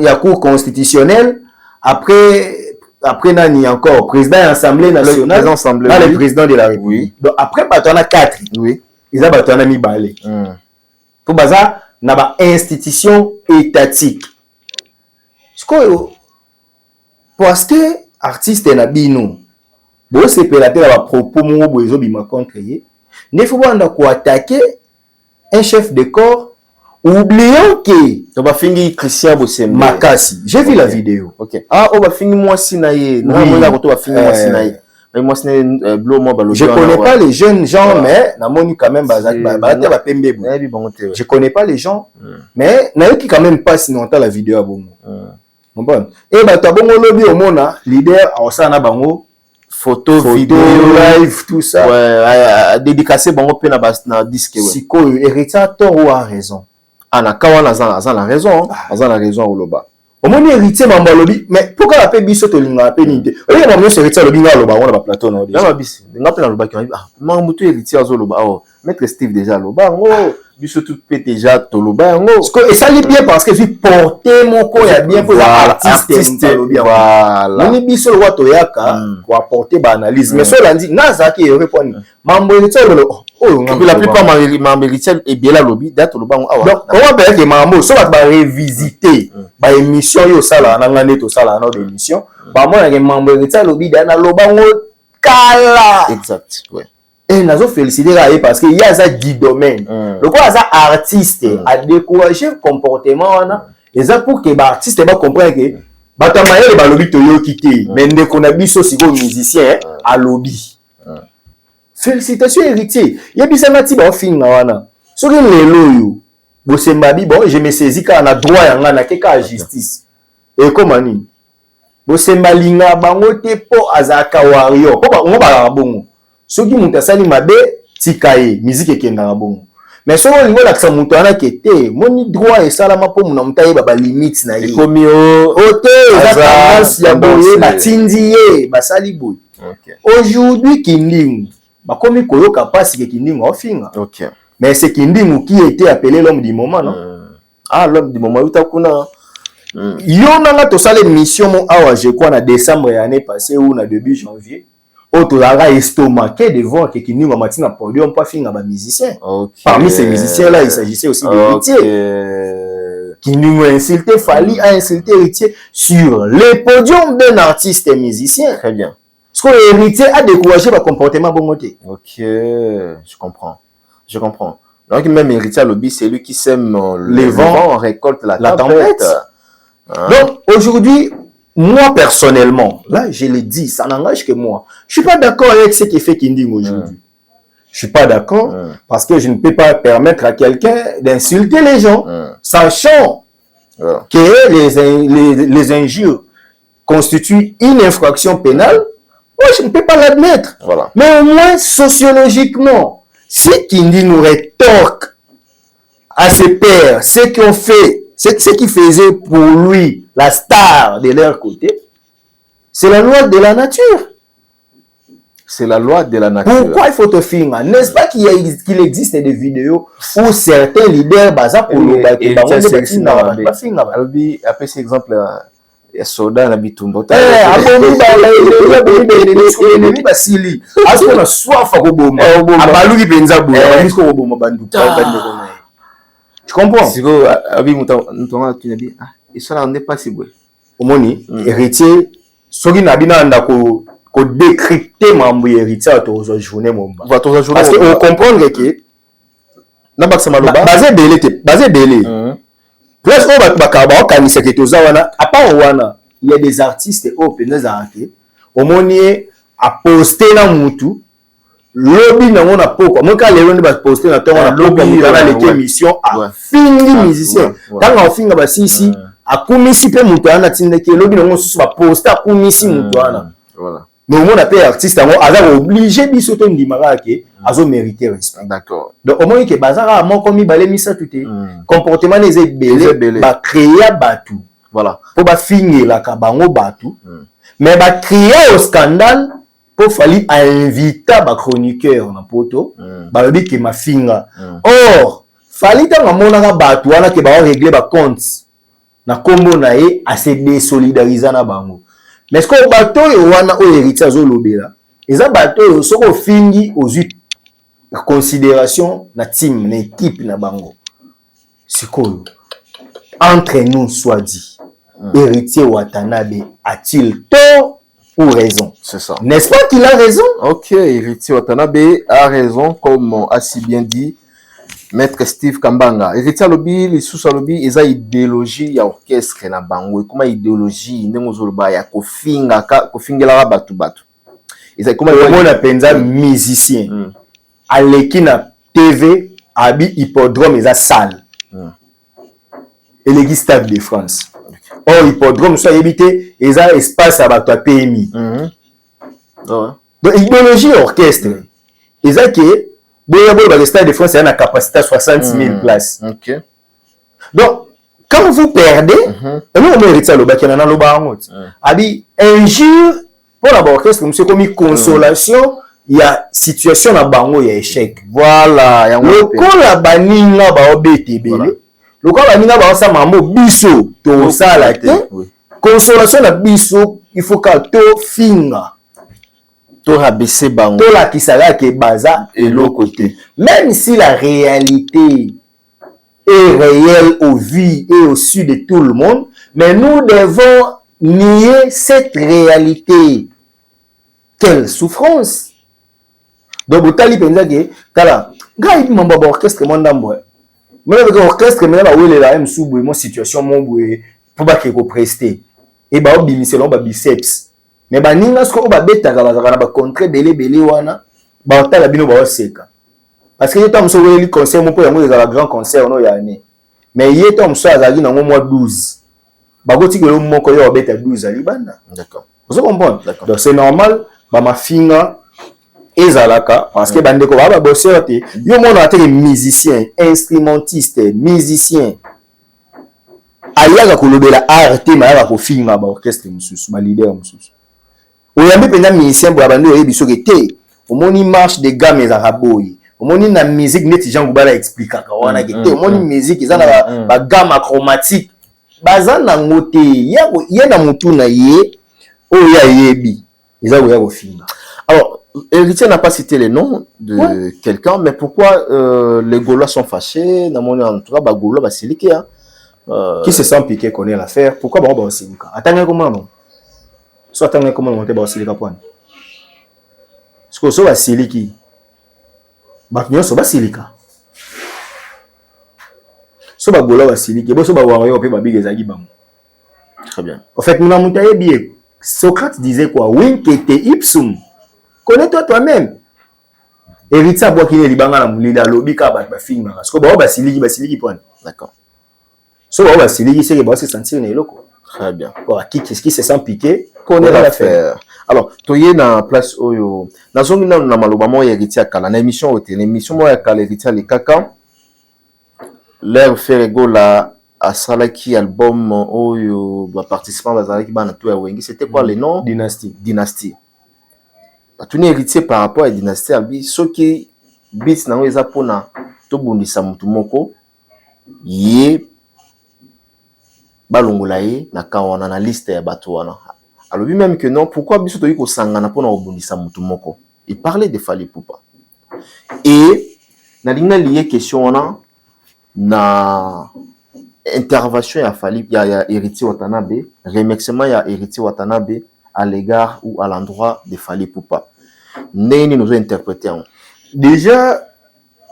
ya cour constitutionnelle après nani encore président de l'Assemblée nationale le président de la République. Donc après bato na 4 ils a bato na mibale po baza na ba institution étatique sikoyo parce que artiste na bino bo sepela te la propos mo bo ezobima contre ye ne faut pas ko attaquer un chef de corps oublions que to ba fingi Christian Bosembe makasi j'ai vu la vidéo. OK. Ah o ba fingi moi sinaye na mo la ko to ba fingi moi sinaye. Moi sinaye blow mo ba lo. Je connais pas les jeunes gens mais na moni quand même bazak ba te ba pembe bo. Je connais pas les gens mais na yoki quand même pas sinon ta la vidéo a bongo. Bon. Et ba to bongo lobi o mona leader osana bango photo, vidéo, live, tout ça. Ouais, dédicacé bango pe na disque ouais. Sikoyo héritier tort ou a raison. Ana kawana azan la raison, azan la raison au loba. Au moins héritier mamba lobi, mais pourquoi la paix biso to linga pe ninte. Oye mamba so héritier lobi nga loba on a plateau na déjà. Na bisi, nga pe na loba ki ah, mambutu héritier azo loba. Oh, maître Steve déjà loba ngo, biso tout pe déjà to loba ngo. Et ça li bien parce que vi porter mon ko ya bien pour l'artiste lobi. Voilà. Ni biso lo to yaka pour apporter ba analyse. Mais so landi na za ki répondre. Mambo héritier lo puis la plupart mambo héritier et bien la lobby date loba ngo awa. Donc on va dire que mambo so va revisiter ba émission yo sala na ngane to sala na émission ba mo na mambo héritier lobi na loba ngo kala. Exact, ouais. Et nazo féliciter là parce que il y a ça du domaine. Le quoi ça artiste a décourager comportement wana et ça pour que ba artiste ba comprendre que ba tamaye ba lobby to yo kité mais ndeko na biso siko musicien a lobby. Félicitations héritier. Yebisa mati ba finga wana. Soki lelo yo Bosemba bi bon je me saisis ka na droit yanga na keka justice. Et comment ni Bosemba linga bango te po azaka wario. Po ba ngba bongo. Soki mutu asali mabe tikaye musique ekenda bongo. Mais soki lingo lakisa mutu ana kete moni droit esalama po muna mutaye ba limite na ye. Komi o te za ya boye batindi ye basali boye. OK. Aujourd'hui Kindingu bakomi koyoka pasi ke Kindingu ofinga. OK. Mais c'est Kindingu qui était appelé l'homme du moment non? Ah l'homme du moment uta kuna. Yo nanga to sale mission mo awa je crois na décembre l'année passée ou na début janvier. Autre la estomaqué de voir que Kindingu matina podium pas finga ba musicien. Okay. Parmi ces musiciens là, il s'agissait aussi d'héritiers. Kindingu a insulté Fali, a insulté héritier sur le podium d'un artiste et musicien. Très bien. Parce que l'héritier a découragé le comportement bon côté. OK, je comprends. Je comprends. Donc même héritier lobby, c'est lui qui sème les vents, récolte la tempête. Donc aujourd'hui, moi personnellement, là je le dis, ça n'engage que moi. Je suis pas d'accord avec ce qui fait Kindingu aujourd'hui. Je suis pas d'accord parce que je ne peux pas permettre à quelqu'un d'insulter les gens, sachant que les injures constituent une infraction pénale. Moi, je ne peux pas l'admettre. Voilà. Mais au moins, sociologiquement, si Kindingu rétorque à ses pairs ce qu'on fait, ce qui faisait pour lui la star de leur côté, c'est la loi de la nature. C'est la loi de la nature. Pourquoi il faut te filmer? N'est-ce pas qu'il existe des vidéos où certains leaders basent pour le bâtiment? Après cet exemple, il y a Soda na Bitumbo. Tu comprends? Omoni, héritier, soki na bina ndako ko décrypter mambo héritier to journée momba. Parce que on comprendre que na baksa maloba basé belé. Plus on va kanisa ke toza wana, à part wana, il y a des artistes au penazanke. Omoni a posté na mutu lobby na mona poko. Mon ka lelo ni ba poster na tonga na lobby na l'émission a fini musicien. Tanga ofinga ba sisi akumisi pe mutu ana tindeke lobby na ngosusu ba poster akumisi mutu ana. Voilà. Mais au moins on appelle artiste a obligé biso to ndimaka ke azo mériter respect. D'accord. Donc au moins que bazara mon komi balé misa tuté. Comportement les belé ba créer batu. Voilà. Pour ba finir la kabango batu. Mais ba créer au scandale pour fali à inviter ba chroniqueur na poto. Ba lobi ke ma finga. Or fali tanga monaka batu wana ke ba régler ba compte. Na kombo na ye a se désolidariser na bango. Mais ce que bateau et wana o héritier zo lobela, eza bateau soko fingi aux la considération na team na équipe na bango. C'est cool. Entre nous, soit dit, héritier Watanabe a-t-il tort ou raison? C'est ça. N'est-ce pas qu'il a raison? Ok, héritier Watanabe a raison, comme a si bien dit Maître Steve Kambanga. Héritier Alobi, les sous-alobi, ils ont idéologie, ya orchestre na bango. Comment idéologie, n'engozolba ya kofingela batu. Ils ont comment on appelle musicien. Aleki na TV, abi hippodrome, ils ont salle. Et les Stade de France. Or, hippodrome, soit évité, ils ont espace à batu à PMI. Donc, idéologie orchestre. Ils ont que le Stade de France a une capacité à 60 000 places. Okay. Donc, quand vous perdez, nous, on mérite ça, un jour, pour l'orchestre, monsieur, comme une consolation, il y a situation à bango, il y a échec. Voilà. Le coup, la baninga, ba obété, le coup, la baninga, ba sa mambo, biso, to ça, la consolation, la biso, il faut qu'à to finga. To rabaisser bango. To la kisala ke baza et l'autre côté. Même si la réalité est réelle au vu et au su de tout le monde, mais nous devons nier cette réalité. Quelle souffrance! Donc, vous avez dit que, voilà, gars, il m'a dit orchestre, mon dame, mais avec l'orchestre, mais là, où il est là, sous mon situation, mon boué, pour pas qu'il prester. Et bah, on bimisse l'on biceps. Mais bah, ni là, ce qu'on va bêta, va contrer belé, wana, bah, on t'a la bino, bah, seka. Parce que il y a un seul concert, mon père, il y a un grand concert, on a année. Mais il y a un seul, il y a un mois 12. Bah, quand il y a un mois, il y a un 12 à Libana. D'accord. Vous comprenez? Donc, c'est normal, bah, ma finga, ezalaka, parce que bande ko ba bosser te, yo mon a été musicien, instrumentiste, musicien. Ayaga ko lobela art te ma ko finga ba orchestre mususu, ba leader mususu. Oyambi penda musicien bo bande oyebi so ke te, omoni marche de gamme za raboyi. Omoni na musique neti Jean Goubala expliquer ka wana ke te, omoni musique ezana ba gamme chromatique. Bazana ngote, ya na mutu na ye, oya yebi. Eza oya ko finga. Alors, Héritier n'a pas cité les noms de quelqu'un, mais pourquoi les Gaulois sont fâchés? En tout cas, les Gaulois, c'est lui qui se sent piqué connaît l'affaire. Pourquoi on va aussi le cas? Attendez comment non? Soit attendez comment on va aussi le cas point. Ce que ça va c'est lui qui. Baknyo ça va c'est le cas. Ça va Gaulois va c'est lui qui. Bon ça va voir on peut babig ezagi bam. Très bien. En fait, nous avons bien. Socrate disait quoi? Win kete ipsum. Connais-toi toi-même. Héritier bois qui est libanga la moulida lobika bat ba film parce que ba siliki point. D'accord. So ba siliki c'est que ba se sentir né loko. Très bien. Bon, qui se sent piqué, connaît l'affaire. Alors, toyé na place oyo. Na zongi na maloba mo héritier kala na émission ote, l'émission mo ya kala héritier le kaka. Leur faire gola à salaki album oyo ba participant bazalaki bana to ya wengi, c'était quoi le nom? Dynastie. Tout héritier par rapport à la dynastie abi soki bits na weza pona to bundisa mutu moko ye balongola ye na kawana na liste ya bato wana. Alors lui même que non, pourquoi biso to yiko sangana pona obundisa mutu moko? Il parlait de Fally Ipupa. Et na linga lié question wana na intervention ya Fally ya héritier Watanabe, remerciement ya héritier Watanabe à l'égard ou à l'endroit de Fally Ipupa. Neni nous a interprété. Déjà,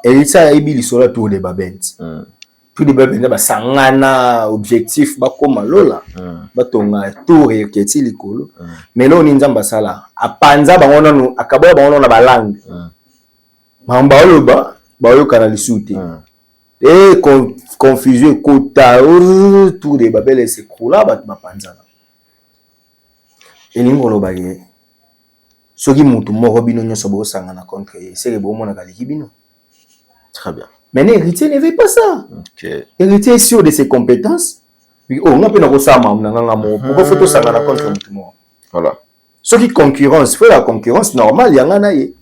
héritier a ébi l'histoire tour de Babent. Tout de Babent ba sangana objectif ba koma lola. Ba tonga tour et keti likolo. Mais là on nzamba sala. Apanza ba ngona no akaboya ba ngona na ba langue. Mamba loba ba yo kana lisute. Et confusion kota tour de Babel se krola ba panza. Et ningo loba ye. Soki mutu moko bino nyoso bo sangana contre c'est bo mona kaliki bino. Très bien. Mais l'héritier ne veut pas ça. Okay. L'héritier est sûr de ses compétences. Puis on a pas na ça pourquoi faut sangana contre mutu moko. Voilà. Soki concurrence, faut la concurrence normale yanga na ye.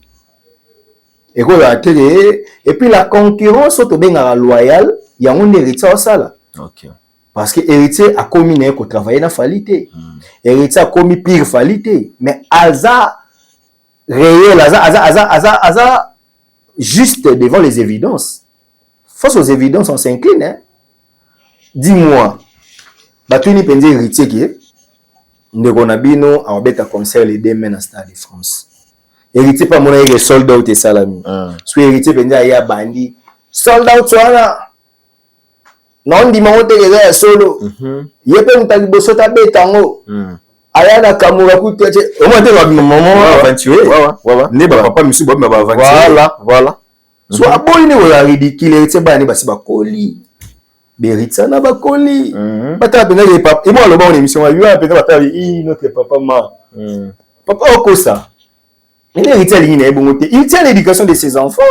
Et quoi la télé et puis la concurrence auto benga loyal, yanga on héritier au sala. OK. Parce que héritier a commis né ko travailler na falité. Héritier a commis pire falité, mais hasard réel, hasard juste devant les évidences. Face aux évidences, on s'incline. Hein? dis-moi batuni penze héritier qui ndeko na bino abeta concert les deux men na Stade de France héritier pas mon aïe sold out et salami so héritier penze ya bandi sold out wana non di monte ya solo yepe mutali bosota betango aya na kamura kuteche au moins de maman aventurer ne ba papa misu ba aventurer voilà so aboyi ne wala ridicule héritier ba ni basi ba koli Beritza na bakoli bata penza les papa et moi le bon émission a eu penza bata notre papa ma papa okosa il héritier ligne na bongo te il tient l'éducation de ses enfants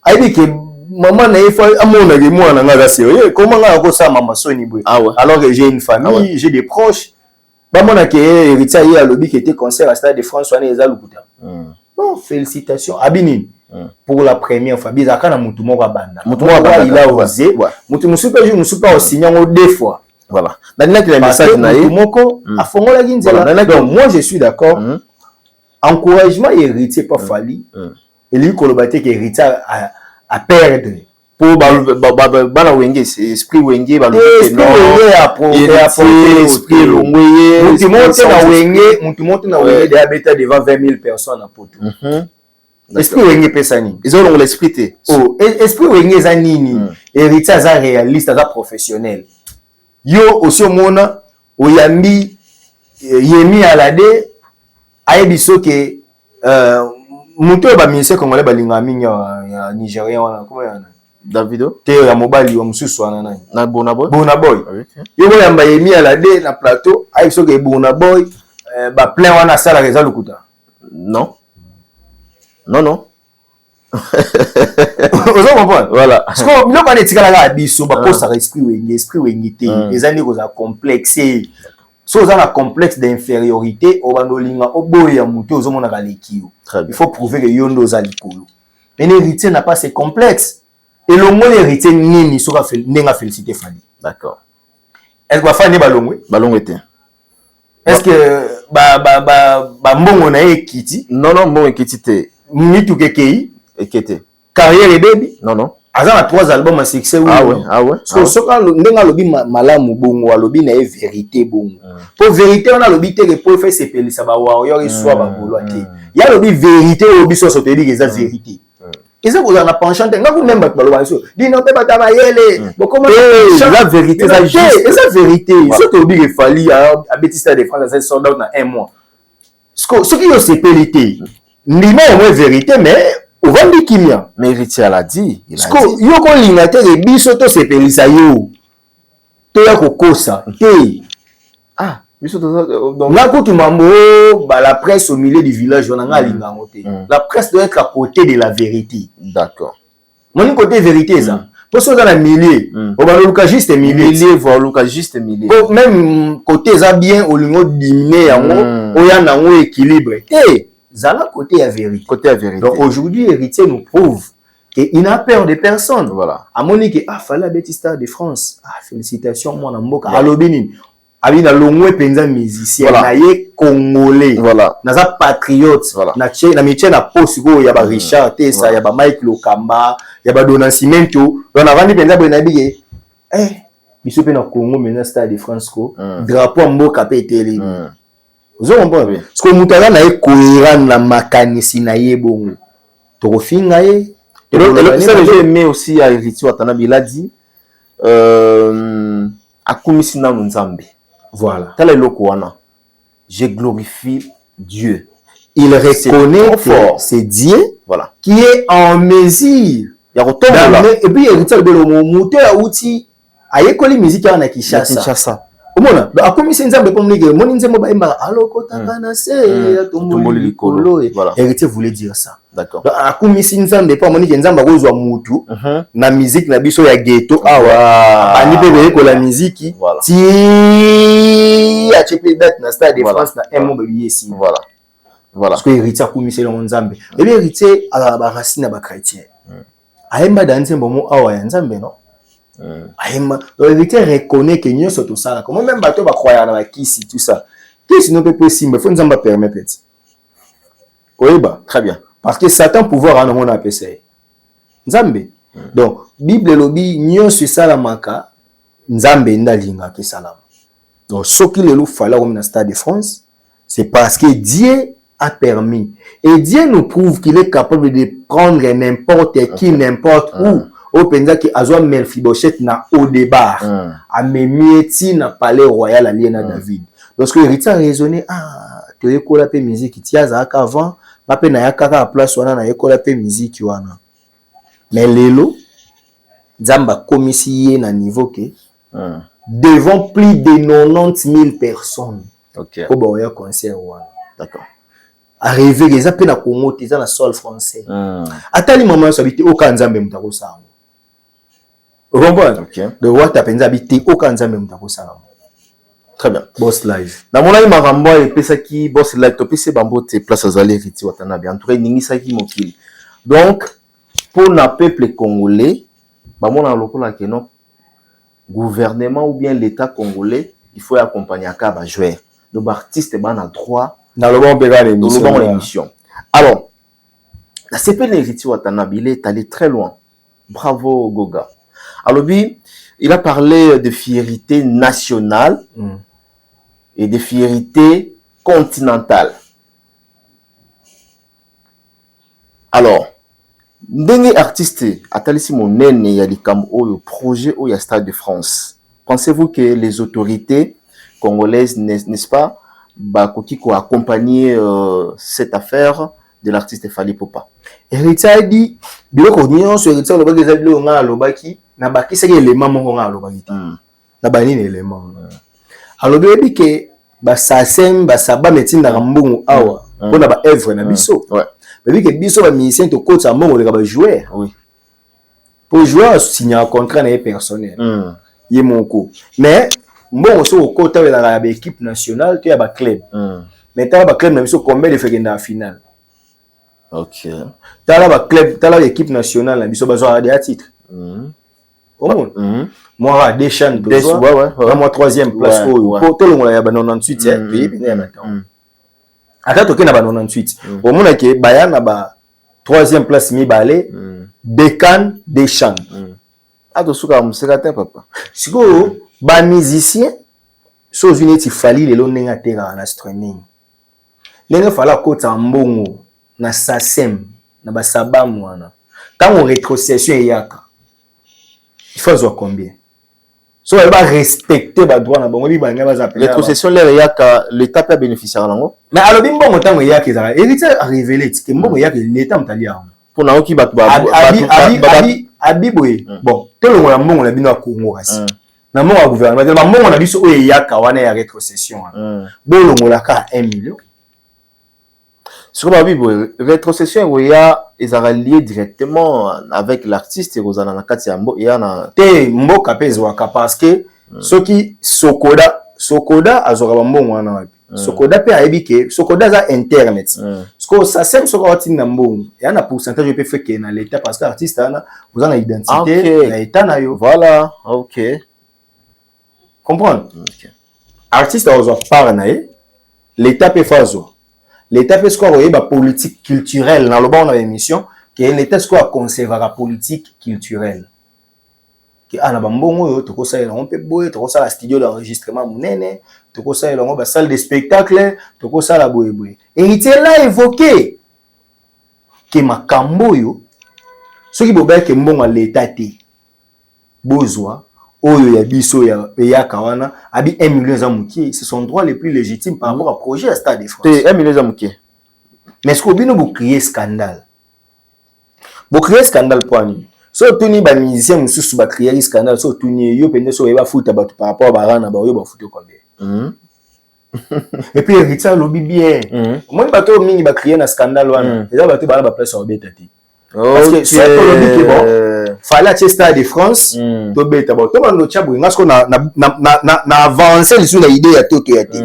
a dit que maman na fa amona ke moi na nga sérieux comment nga kosa mama soni boy alors que j'ai une famille j'ai des proches ba mona ke héritier y a lobby qui était concert à Stade de France wana eza lukuta non félicitations abini pour la première fois bizaka na mutu moko banda mutu moko il a osé mutu musupa je musupa osignan deux fois voilà dans le message na mutu moko afongola kinzela donc moi je suis d'accord encouragement héritier pas fali et lui kolobate que héritier à perdre pour bana wenge esprit wenge ba esprit longwe mutu monte na wenge de habiter devant 20 000 personnes à poto esprit wenge pesa nini ils ont l'esprit té esprit wenge za nini héritier za réaliste za professionnel yo aussi mona oyambi yemi alade ayebiso ke muto ba ministre congolais balinga minya ya nigérien wana comment yana Davido te ya mobali wa mususu wana nani na Bonaboy yo yamba yemi alade na plateau ayebiso ke Bonaboy ba plein wana sala reza lukuta non Vous comprenez? Voilà. Parce que nous on est tiré là biso ba posa esprit wenge te ezani ko za complexé. So on a un complexe d'infériorité au bandolinga oboya muto ozo mona kalekio. Il faut prouver que yondo za likolo. Un héritier n'a pas ces complexes. Et le mot héritier nini sera nenga félicité fali. D'accord. Est-ce que fani balongwe te? Est-ce que ba mbongo na ekiti? Non mbongo ekiti te. Mitu kekei ekete carrière et baby non azana 3 albums à succès oui so soka ndenga lobi malamu bongo alobi na vérité bongo pour vérité on a lobi te que pour faire se pelisa ba wa yo soit ba bolo ate ya lobi vérité obi so te dire que vérité eza ko na penchant nga ko même ba balo so di non pe bata mayele bo comment la vérité ça juste eza vérité so te obi que fali à Betista de France ça sold out na 1 mois ce qui yo se pelité ndima au vérité mais au vandi kimia mais héritier a dit yo ko linga te ke biso to sepelisa yo to ya kokosa te biso donc là ko tumambo ba la presse au milieu du village on nga linga ngote la presse doit être à côté de la vérité d'accord mon côté vérité ça pour ça dans le milieu au ba luka juste milieu voir luka juste milieu même côté ça bien au lingo diminuer yango o ya nango équilibre te Zala côté à vérité. Donc aujourd'hui, héritier nous prouve qu'il n'a peur de personne. Voilà. À Monique, fallait Betista de France. Félicitations, mon amour. Alobini. Abina longwe penza musicien. Naye congolais. Voilà. Naza patriote. Voilà. Na miche na posiko yaba Richard Tessa, yaba Mike Lokamba, yaba Donacimento. On a vendu penza bonabige. Biso pe na Congo maintenant Stade de France ko. Drapeau mboka pe télé. Vous comprenez? Parce que mutala na cohérent na makanisi na ye bongo. Tokofinga ye. Et ça j'ai aimé aussi à héritier Watanabe il a dit akumisi na nzambe. Voilà. Tala eloko wana. Je glorifie Dieu. Il reconnaît que c'est Dieu voilà qui est en mesure. Ya kotombola. Et puis héritier de lo muté a outi ayekoli musique na Kinshasa. Omona akomisi nzambe pour mnike moni nzembo ba emba aloko tangana se tomboli likolo héritier voulait dire ça d'accord akomisi nzambe pour moni nzamba kozwa mutu na musique na biso ya ghetto awa ani bebe ko la musique ti a chepe date na Stade de France na emo be yesi voilà parce que héritier akomisi le nzambe et bien héritier ala ba racine ba chrétien aemba dans nzembo mo awa ya nzambe non l'héritier reconnaît que nous sommes tout ça. Comment même bateau va croire dans la kisi tout ça. Qu'est-ce que nous peut possible? Faut nous en permettre. Oui bah très bien. Parce que Satan pouvoir en on appelle ça. Nzambe. Donc Bible lobby nous sur ça la maka nzambe ndalinga ke salam. Donc ce qui le fallait comme dans Stade de France, c'est parce que Dieu a permis. Et Dieu nous prouve qu'il est capable de prendre n'importe qui, n'importe où. Au penza qui a Mephibosheth na au débat. A Memieti na palais royal à Liena David. Donc ce que Héritier a raisonné, tu écoutes la musique, tu as avant, ma peine à la place, on a écouté la musique, mais l'élo, Zamba commissionné na niveau que devant plus de 90 000 personnes. Ok. Pour boire concert. D'accord. Arrivé, les appels à Congo, ils ont la sol français. Attends, maman, ça habite aucun Zambé Mutako Sam. Vous comprenez? Ok. De voir ta peine habiter aucun Zambé Mutako Sam. Très bien. Boss live. Dans mon avis, Marambo et Pesaki, Boss live, topé c'est Bambo, tes places à Zalé, Riti Watanabe. En tout cas, Ningisaki Mokil. Donc, pour le peuple congolais, Bamon a local que non, gouvernement ou bien l'État congolais, il faut accompagner à Kaba jouer. Donc, artiste, ben, a droit dans le bon béga l'émission. Alors, la CPN Riti Watanabe, il est allé très loin. Bravo, Goga. Alors, lui, il a parlé de fierté nationale et de fierté continentale. Alors, ndenge artiste atalisi monene ya likam oyo projet oyo Stade de France. Pensez-vous que les autorités congolaises, n'est-ce pas, bakoki ko accompagner cette affaire de l'artiste Fally Ipupa? Héritier dit biloko nyonso héritier lobaki eza biloko nga lobaki na bakisaki élément moko nga lobaki na banini élément alobi ebi ke basasem basaba metindaka mbongo awa mpona ba œuvre na biso bebi ke biso ba musicien tokotisa mbongo leka ba joueur pour joueur signer un contrat na ye personnel ye moko mais mbongo so okota welaka ya ba équipe nationale to ya ba club mais tala ba club na biso combien de fekenda na finale. Ok. Tala ba club, tala l'équipe nationale na biso bazwa des titres. Moi des chaînes moi troisième place pour tout le monde ya ba 98 pays bien maintenant. Ata toke na ba 98. Au monde ke baya na ba troisième place mi balé des cannes des chants. Ado suka museka papa. Siko ba musicien so unité Fally lelo nenga tera na streaming. Nenga fala kota mbongo na sasem na basabamu wana quand on rétrocession yaka il faut voir combien so elle va respecter ba droit na bango bi banga ba zapela rétrocession l'air yaka l'état peut bénéficier nango mais alobi mbongo tango yaka ezala héritier a révélé que mbongo yaka l'état mtali yango pour na oki bato ba abiboye bon tolo la mbongo na bino a Congo kasi na mbongo ya gouvernement ba mbongo na biso oyo yaka wana ya rétrocession bolongo la ka 1 million. Sur ma Bible, rétrocession, il y a lié directement avec l'artiste et Rosanna Nakatiambo. Il y a te mboka pezwaka parce que ceux qui Sokoda azora mbongo wana Sokoda pe aibike Sokoda za internet parce que ça sème Sokoda tinda mbongo il y a un pourcentage peut faire que na l'état parce que artiste ana vous en identité na état na yo voilà. OK, comprendre artiste azora par na l'état peut faire ça. L'État peut se croire la politique culturelle dans le bon de l'émission, que l'État se croit conserver la politique culturelle. Que ah na bambongo to ko ça on peut boyer to ko ça la studio d'enregistrement monene to ko ça la salle de spectacle to ko ça la boye. Héritier là évoqué que makambo yo ce qui boba que mbongo l'État té bozwa oyo ya biso ya kawana abi 1 million za mukie c'est son droit le plus légitime par rapport à projet à Stade de France. 1 million za mukie. Mais est-ce que bino vous créer scandale? Vous créer scandale pour nous. So tuni ba musicien mususu ba créer scandale so tuni yo pende so eba futa ba par rapport à barana ba yo ba futa combien. Et puis Richard lobby bien. Moi bato mingi ba créer na scandale wana. Et là bato ba place au betati. Parce que c'est lobby qui bon. Fallait acheter Stade de France to beta ba to ba no chabu ngasko na avancer sur la idée ya toto ya te.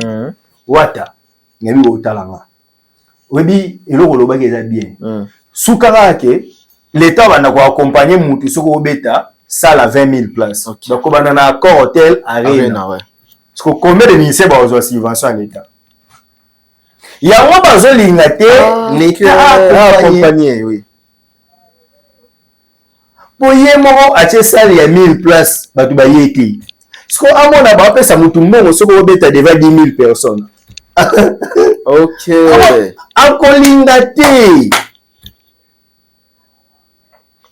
Wata. Ngebi otalanga. Webi eloko lobaki eza bien. Soukara ke l'État va accompagner mutu soko beta salle à 20 000 places. Donc on a un accord hôtel arena. Parce que combien de ministères va avoir subvention à l'État? Il y a un besoin de l'État a accompagné, oui. Pour y mo acheter salle à 1000 places, ba tu ba yéti. Ce qu'on a mon abapé ça mutu mbongo soko obeta devant 10 000 personnes. Ok. Akolinga te.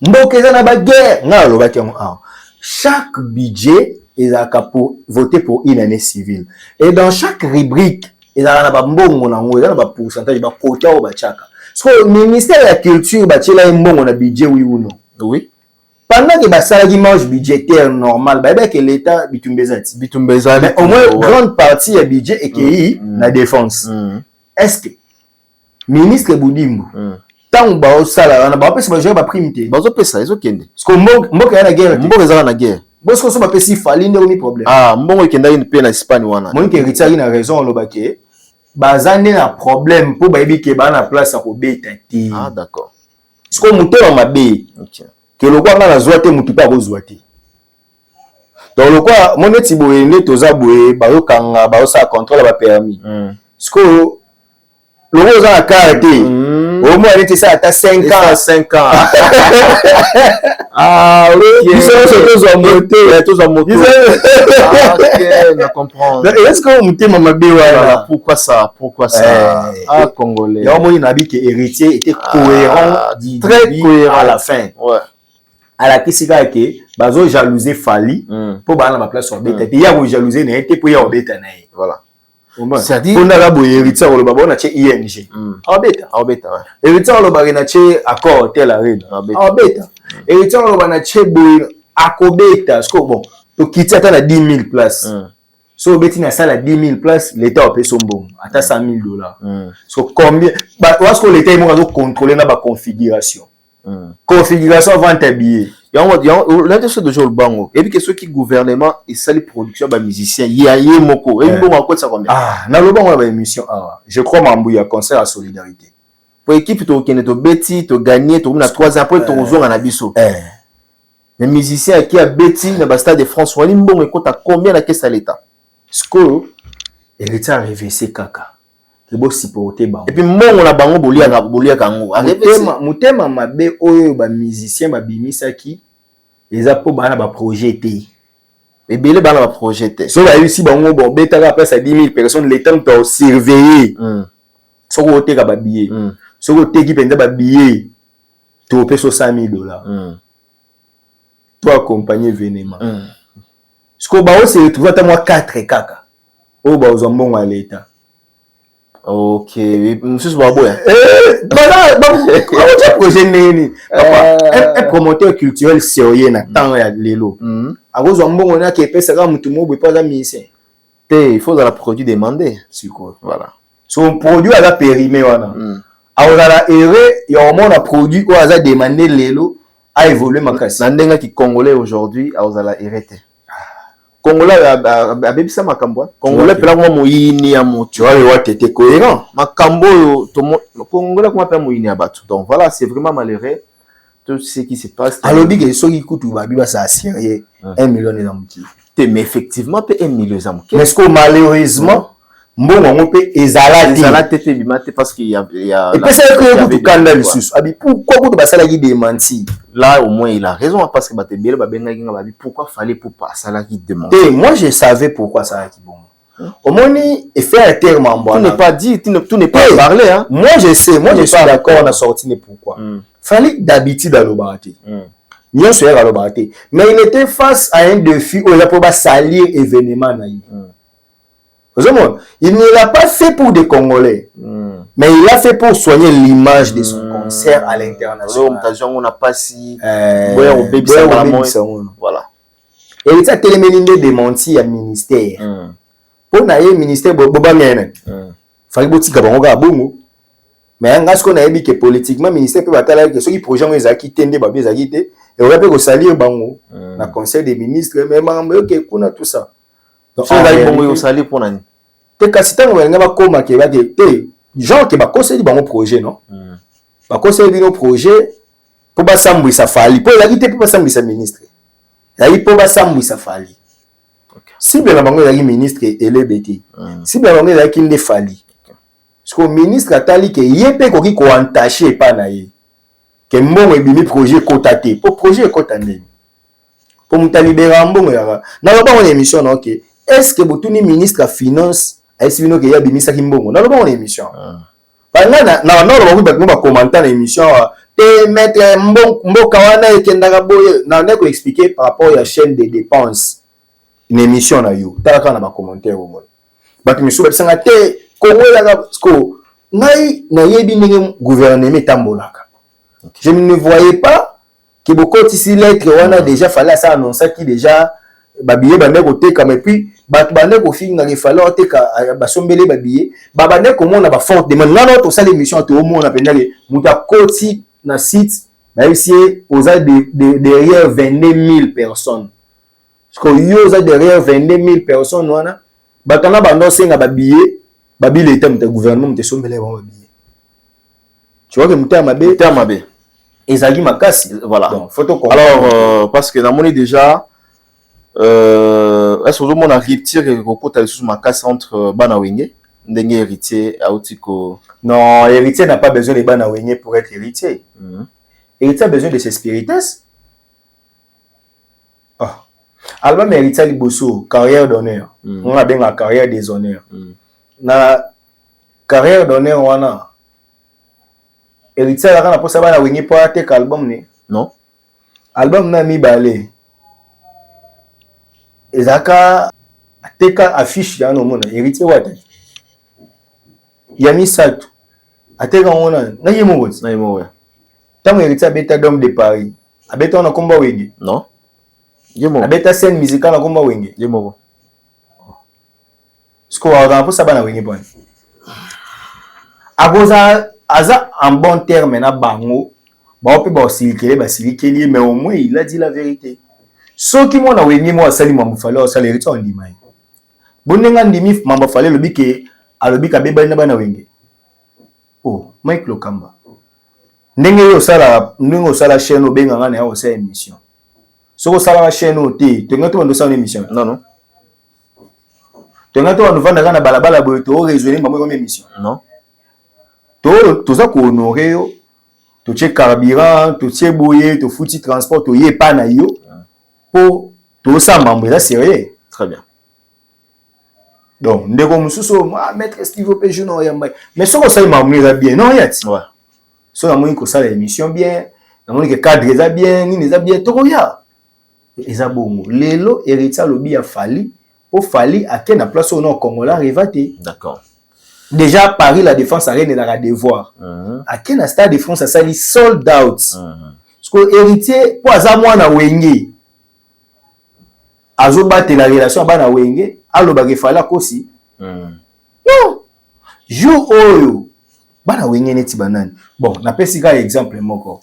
Mboka eza na ba guerre. Nga lobaki yango awa. Chaque budget ezalaka pour voter pour une année civile. Et dans chaque rubrique, ezalaka na ba mbongo nango, ezalaka na ba pourcentage ba quota o ba chaka. So ministère de la culture batiela mbongo na budget oui ou non? Oui. Pendant que basala qui marge budgétaire normal, bah que l'État bitumbezati. Mais au moins grande partie du budget est qui la défense. Est-ce que ministre Boudimbo tant ba osala na ba pesa ba gérer ba primité. Bazo pesa ezo kende. Parce que mboka na guerre. Mboka ezala na guerre. Parce que so ba pesi fali nde ni problème. Ah, mbongo ikenda une pe na Espagne wana. Moi qui retire na raison lobake. Bazane na problème pour ba ebike ba na place à ko beta ti. Ah d'accord. Parce que muto ma be. OK. Que le quoi na zoate mutu pa ko zoate. Donc le quoi moneti boye ne toza boye ba yo kanga ba yo sa contrôle ba permis. Parce que le rose a la carte. Au moins, il était ça à 5 ans. 5 ans. Ah, ok. Ils sont tous en moto. Tous en moto. Ah, ok, je comprends. Est-ce qu'on monte Mama Béwa? Pourquoi ça? Pourquoi ça? Ah, Congolais. Il y a un moment, il a dit que l'héritier était cohérent, très cohérent à la fin. Ouais. À la question, que bazo jalouser Fali pour balancer ma place sur bête. Et il y a vous jalouser n'était pour y avoir bête. Voilà. C'est-à-dire on a la boye héritier au baba on a chez ING. Ah bête. Ah bête. Héritier au baba na chez accord tel arène. Ah bête. Héritier au baba na chez boye akobeta. Parce que bon, to quitter à 10 000 places. So bête na salle à 10 000 places, l'État a payé son bon à 100 000 $. So combien bah parce que l'État il m'a contrôler na ba configuration. Configuration vente billet. L'intention de Joël Bango. Et puis que ceux qui gouvernement et ça les productions bah musiciens y a moko. Et bon encore ça combien? Ah, na le bango ba émission ah. Je crois Mambouya concert à solidarité. Pour équipe to kene to beti to gagner to na 3 ans après to zonga na biso. Les musiciens qui a beti na ba stade de France wali mbongo ekota combien na caisse à l'état? Sko héritier arrivé c'est kaka. Et puis mbongo na bango bolia kango mutema mabe oyo ba musicien ba bimisa ki eza po bana ba projet te ebele bana ba projet te so ba ici bango bon betaka après ça 10 000 personnes le temps to surveiller so ko teka ba billet so ko teki penza ba billet to peso $100 000 to accompagner événement sko ba o se retrouver ta moi 4 kaka o ba ozo mbongo à l'état. Ok, monsieur Baboya. Un promoteur culturel sérieux na tant ya lelo. A cause de mbongo na ke pesa ka mutu mo be pas musicien. Il faut la produit demander. Voilà. Son produit a la périmé wana. A la erreur, il y a au moins un produit ou a demandé lelo a évoluer makasi. Nandenga qui congolais aujourd'hui a la hérité. Congolais a bébisa makambo. Congolais pela kwa moyini ya moto. Tu vois le wa tete cohérent. Makambo Congolais kuma pela moyini ya bato. Donc voilà, c'est vraiment malheureux tout ce qui se passe. Alors big so ki kutu ba biba ça sérieux 1 million na muti. Mais effectivement pe 1 million za muti. Mais ce que malheureusement mbongo ngo pe ezala tete bimate parce qu'il y a et puis c'est que kutu kanda lisusu. Abi pourquoi kutu basala ki démenti? Là au moins il a raison parce que batebele ba benga kinga babi pourquoi fallait pour pas ça là qui demande. Et moi je savais pourquoi ça là qui bon. Au moni et faire un terme en bois. Tu n'es pas dit, tout n'est pas parlé hein. Moi je sais, moi je suis d'accord on a sorti mais pourquoi. Fallait d'habitude à l'obaraté. Nyon soeur à l'obaraté. Mais il était face à un défi où il a pas salir événement naï. Il ne l'a pas fait pour des Congolais, mais il l'a fait pour soigner l'image de son concert à l'international. On n'a pas si voilà. Et il a tellement démenti à ministère. Pour naïe ministère boba mena. Fallait botika bango bongo. Mais en ce qu'on a dit que politiquement ministère peut battre que ceux qui projet ont quitté des babés ont quitté et on va peut salir bango na conseil des ministres mais membre que kuna tout ça. Donc on va bongo au salir pour nani. Te kasita ngo nga ba koma ke ba te genre que ba conseil bango projet non. Ba conseil bino projet pour ba sambwisa fali pour la quitté pour ba sambwisa ministre. Yayi pour ba sambwisa fali. Si bien bango yayi ministre LBT. Si bien bango yayi kinde fali. Parce que le ministre a dit que yépe ko ki ko entaché pa na ye. Que mbongo ebimi projet kotate. Pour projet kotané. pour me libérer en bon yara na ba on émission non OK est-ce que botuni ministre à finance est-ce que ya bimisa kimbongo na ba on émission ba na ba ba commenter na émission te mettre mboka wana ekendaka boye na ndeko expliquer par rapport à la chaîne des dépenses une émission na yo talaka na ba commentaire au monde ba misu ba sanga te Congo la ko ngai na yebi ndenge gouvernement tambolaka je ne voyais pas que beaucoup de ces lettres on a déjà fallait ça annoncer qui déjà babillet bande côté comme et puis batu bande ko finga il fallait te ka basombele babillet ba bande ko mona ba forte demande na notre salle émission to mona pendale muta koti na site na ici aux a derrière 22 000 personnes parce que yo za derrière 22 000 personnes wana batana bando senga babillet était le gouvernement te sombele ba babillet tu vois que muta mabe ezali makasi voilà donc photo alors parce que na moni déjà est-ce que on a rupture ko ta sous makasi entre bana wenge ndenge héritier autiko non héritier n'a pas besoin de bana wenge pour être héritier héritier a besoin de ses spirites album héritier liboso carrière d'honneur on a bien la carrière des honneurs na carrière d'honneur wana héritier la kana posa bana wenge pour attaquer album ne non album na mi balé ezaka ateka affiche ya no mona héritier wata yami sato ateka mona na yemo tango héritier beta d'homme de Paris abeta na komba wenge non yemo abeta scène musicale na komba wenge yemo sko wa posa bana wenge bon aboza aza en bon terme na bango ba ope ba silikeli mais au moins il a dit la vérité soki mona wenge mo asali mambo fale osala héritier on ndima bonenga ndimi mambo fale lobike alobika beba na bana wenge oh Mike Lokamba ndenge yo sala chaîne obenga ngana ya osala émission soko sala chaîne ote tenga to ndo sala émission non tenga to ndo vanda kana balabala boyo to raisonner mambo comme émission non to za ko honorer yo to che carburant to che boye to futi transport to ye pa na yo po to sa mambo ça sérieux très bien donc ndeko mususu maître Steve Opejo no yamba mais soko ça mambo ça bien non yati ouais so na moni ko sala émission bien na moni que cadre ça bien ni ça bien to ya eza bongo lelo héritier lobi a fali o fali a ken na place au non Congolais arrivaté d'accord déjà Paris la défense arène et la devoir à ken na stade de France ça sali sold out parce que héritier po aza mwana wenge azo battre la relation bana wenge aloba ke fala kosi non jour oyo bana wenge neti banani bon na pesi ka exemple moko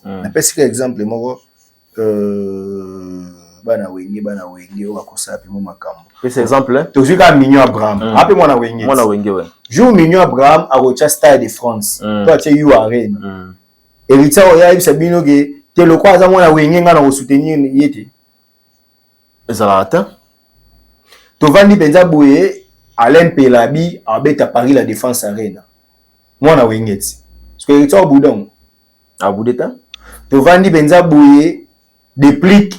bana wenge o akosa pe mo makambo pesi exemple to zika Mignon Abraham ape mwana wenge ouais jour Mignon Abraham a rocha stade de France toi tu you arène héritier o ya ibisa bino ke te lo kwa za mwana wenge ngana ko soutenir yete ezala ata to vandi penza boye Alain Pelabi abeta Paris la défense arena mwana wengeti parce que héritier o boudon a boudeta to vandi penza boye déplique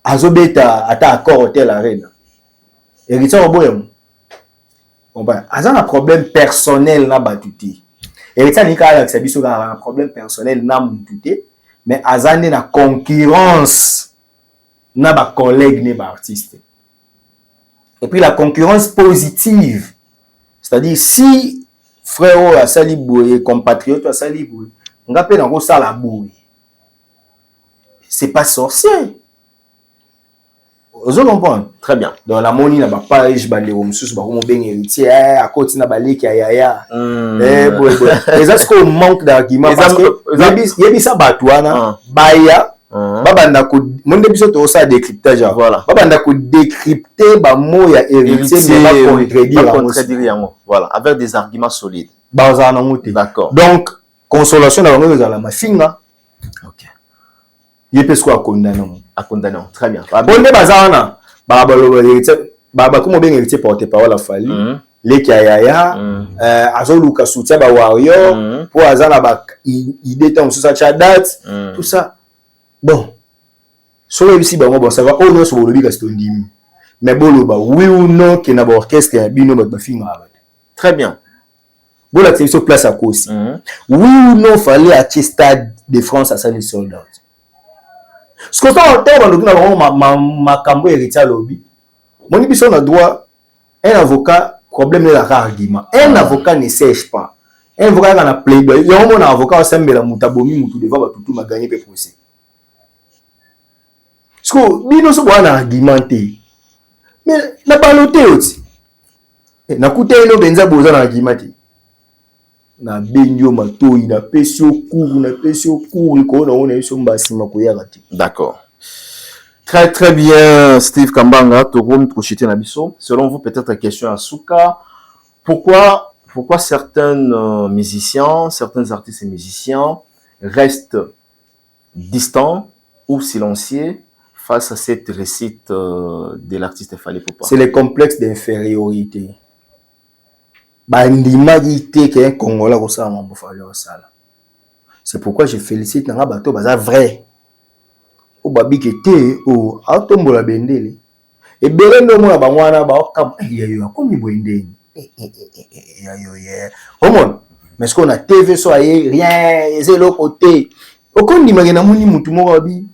azobeta ata accord hôtel arena héritier o boye on va azana problème personnel na batuti héritier ni ka la biso ka problème personnel na mututé mais azane na concurrence na ba collègue ne ba artiste et puis la concurrence positive c'est-à-dire si frère a sali boye compatriote a sali boye nga pe na ko sala boye c'est pas sorcier vous comprenez très bien dans la moni na ba page ba le mususu ba ko ben héritier à côté na ba leki ya boye les est-ce qu'on manque d'argument parce que yebi sa batwana baya babanda ko monde biso to sa décryptage voilà babanda ko décrypter ba mot ya héritier mais pas contredire yango voilà avec des arguments solides baza na muté d'accord donc consolation na bango za la mafinga OK yepesko akondana très bien bonde bazana baba lo héritier baba ko mo ben héritier porte parole a fali leki ya azoluka soutien ba warrior pour azana ba idée tant sous sa date tout ça bon so ici bon ça va oh non sur le biga stondimi mais boloba oui ou non que na orchestre ya bino ba finga. Très bien. Voilà, c'est sur place à cause. Oui ou non fallait à Stade de France à ça les soldats. Ce que ça on ma cambo héritier lobby. Mon biso na droit un avocat problème de la argument. Un avocat ne sèche pas. Un avocat qui a plaidoyer. Il y a un avocat qui a la mutabomi mutu devant tout ma gagner le procès. Ce que bino so bon argumenté. Mais na baloté aussi. Na kuté no benza boza na argumenté. Na benyo matoi na pesio cour ko na ona so mbasi makoya gati. D'accord. Très très bien Steve Kambanga, Torom Trochité Nabiso. Selon vous peut-être question à Souka, pourquoi certains musiciens, certains artistes et musiciens restent distants ou silencieux face à cette récite de l'artiste Fally Ipupa? C'est le complexe d'infériorité. Bandimagité qu'un Congolais au sein de Fally Osala. C'est pourquoi je félicite Nanga Bato Baza vrai. Au babi qui était au autombola bendele. Et Berendo mo ba mwana ba okam yo comme bendele. Comment? Mais ce qu'on a TV so aye rien, c'est l'autre côté. Aucun d'imaginer moni mutu mo babi.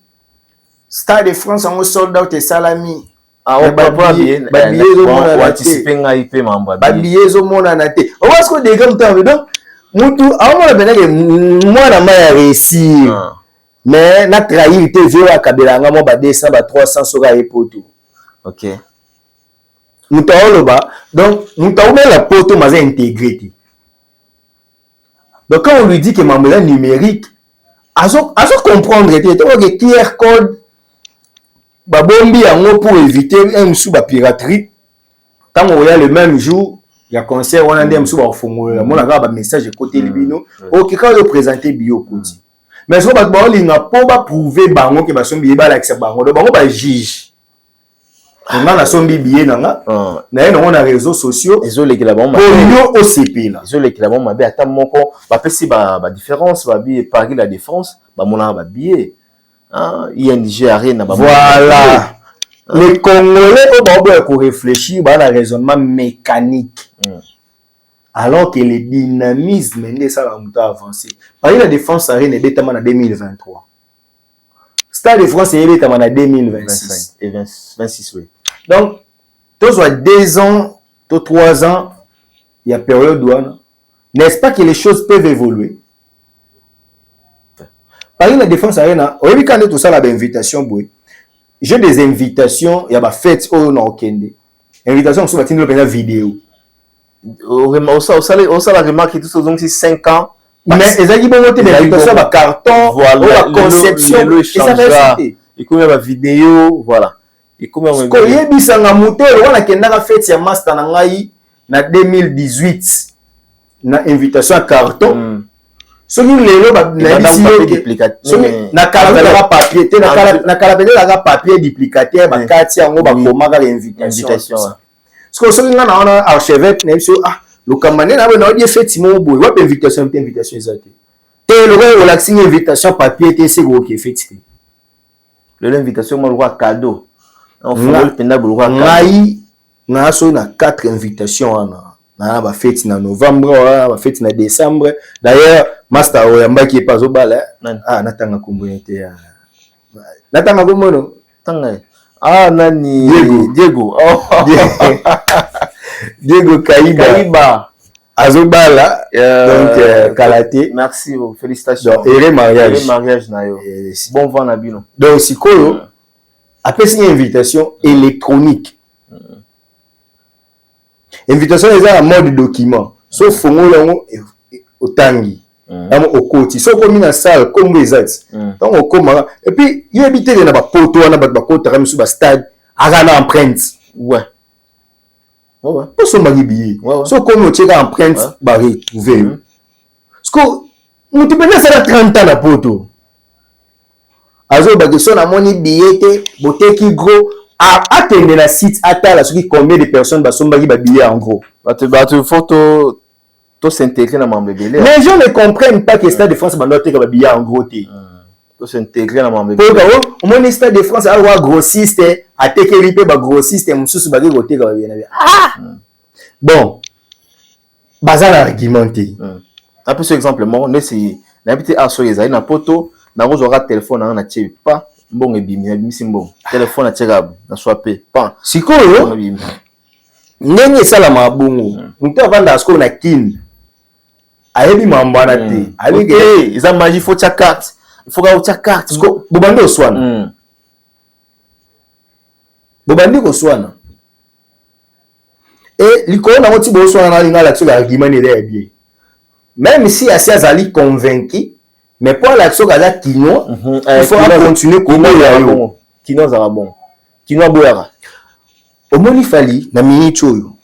Stade de France en soldat et salami. Ah, on va pas bien. On anticiper ngaïpe mamba. Babiye zo mona na te. On va ce qu'on dégaine temps donc mutu a mona benake moi na ma réussir. Mais na trahir te vieux à kabelanga mo ba 200 ba 300 soka epoto. OK. Mutaoloba donc mutaobe la poto maza intégrité. Donc quand on lui dit que mamela numérique azo comprendre que QR code ba bombi yango pour éviter un sous ba piraterie. Quand on y le même jour, il y a concert on a ndem sous ba fongola mon aga ba message côté libino OK quand le présenter bio kodi. Mais ce que ba linga po ba prouver bango ke ba sombi ba la accept bango do bango ba juge. On a sombi billet nanga na on a réseaux sociaux ezole ke la bango yo OCP là ezole ke la bango mabe ata moko ba pesi ba différence ba billet Paris la Défense ba mona ba billet ING Arena ba voilà. Les Congolais ont réfléchir à un raisonnement mécanique. Alors que le dynamisme est ça a avancé. Par exemple, la défense Arena est en 2023. Stade de France est en 2026. Et 26, oui. Donc, tous les 2 ans, 3 ans, il y a période douane. N'est-ce pas que les choses peuvent évoluer? Par exemple, la défense Arena, au début, quand tout ça, l'invitation, j'ai des invitations, il y a des fêtes au Nord-Kende. Invitations sur la vidéo. On ça la remarque tout ça, donc c'est 5 ans. Mais ils ont dit bon, des invitations à carton, voilà, la conception, et ça va et combien de vidéos, voilà. Et combien de vidéos. Ce qu'on y a un moteur, on a qu'un fait un master en 2018, une invitation à carton. Ce qui est le na papier, na papier duplicateur, ba kati yango ba komaka l'invitation. Ce que ce qui na archevêque na biso le kamane na ba di effectivement boy, wa invitation ezate. Et le relaxing invitation papier te c'est go qui effectivement. L'invitation mo le cadeau. On fait le penda le roi cadeau. Na so na 4 invitations na ba fête na novembre, ba fête na décembre. D'ailleurs, master oyamba qui est pas au bal natanga komboyete ya. Natanga komono. Tanga. Nani Diego. Diego Kaiba. Azobala donc Kalaté. Merci, félicitations. Et mariage na yo. Bon vent na bino. Donc sikolo après une invitation électronique. Invitation est en mode document. Sauf fongo au tangi. Au côté. Sauf comme une salle comme les autres. Donc au comment et puis il habite dans ba poto na ba poto même sur ba stade à la empreinte. Ouais. Pour son billet. Sauf comme tu as empreinte ba retrouver. Parce que nous tu peux ça 30 ans na poto. Azo ba question na moni billet te boté qui gros attendre la site atala ce qui combien de personnes ba somba qui ba billet en gros. Tu photo to s'intégrer dans mon bébé. Les gens ne comprennent pas que Stade de France ba noter que ba billet en gros té. s'intégrer dans mon bébé. Au moins, Stade de France, a un grossiste, a tekeli pe ba grossiste, moussous ba côté comme bien. Ah! Bon. Bazal argumenté. Un peu ce exemple, moi, on est si n'habite à soyez na poto, na rose aura téléphone na tche pas bon et bimi simbo. Téléphone na tchegab, na swape pas. Sikoyo. Nyenye sala mabungu. Nto vanda sko na kin. Ayebi mambana te. Ali ke ils ont magie faut carte. Il faut ga carte. Sko bobandi oswana. Bobandi oswana. Et l'icône na moti bo oswana na linga la tso argument ni là bien. Même si assez azali convaincu, mais pour l'action gaza kino, il faut continuer comme yo. Kino za bon. Kino boyara. Au moni fali na minute oyo.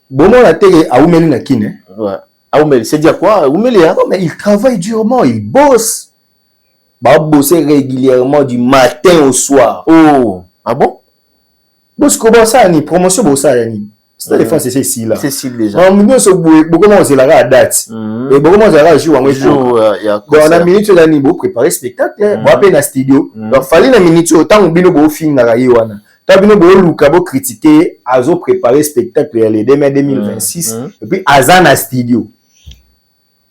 Bomo la télé a oumeli na kine. Ouais. A oumeli, c'est dire quoi? Oumeli hein? Mais il travaille durement, il bosse. Bah bosser régulièrement du matin au soir. Oh, ah bon? Boss comment ça ni promotion bossa ni. C'est la défense c'est ici là. C'est ici déjà. On minute so beaucoup moins c'est la à date. Et beaucoup moins la jour en jour. Dans la minute là ni beau préparer spectacle, bon après na studio. Donc fallait la minute autant on bino beau film na raïwana. Tabino beau luka beau critiquer azo préparer spectacle les 2026 et puis azana studio.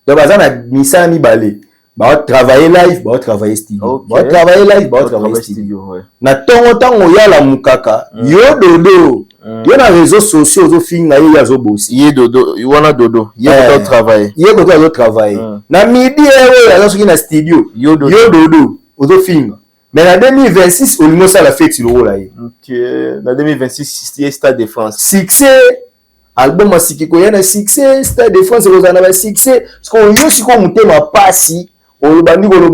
Donc azana misa ni balé. Bah travailler live, bah travailler studio. Bah travailler live, bah travailler studio. Na temps on y a la mukaka. Yo dodo. Il y a des réseaux sociaux qui font des choses aussi. Il y a dodo, il y a dodo, il y a travail. Il y a dodo travail. Na midi il y a des gens studio. Il y a dodo, auto film. Mais en 2026, on a la fête sur le là. OK, en 2026, il y a Stade de France. Succès. Album à Sikiko, il y a un succès, Stade de France, il y a un succès. Parce qu'on y a aussi comme thème pas si on bandi on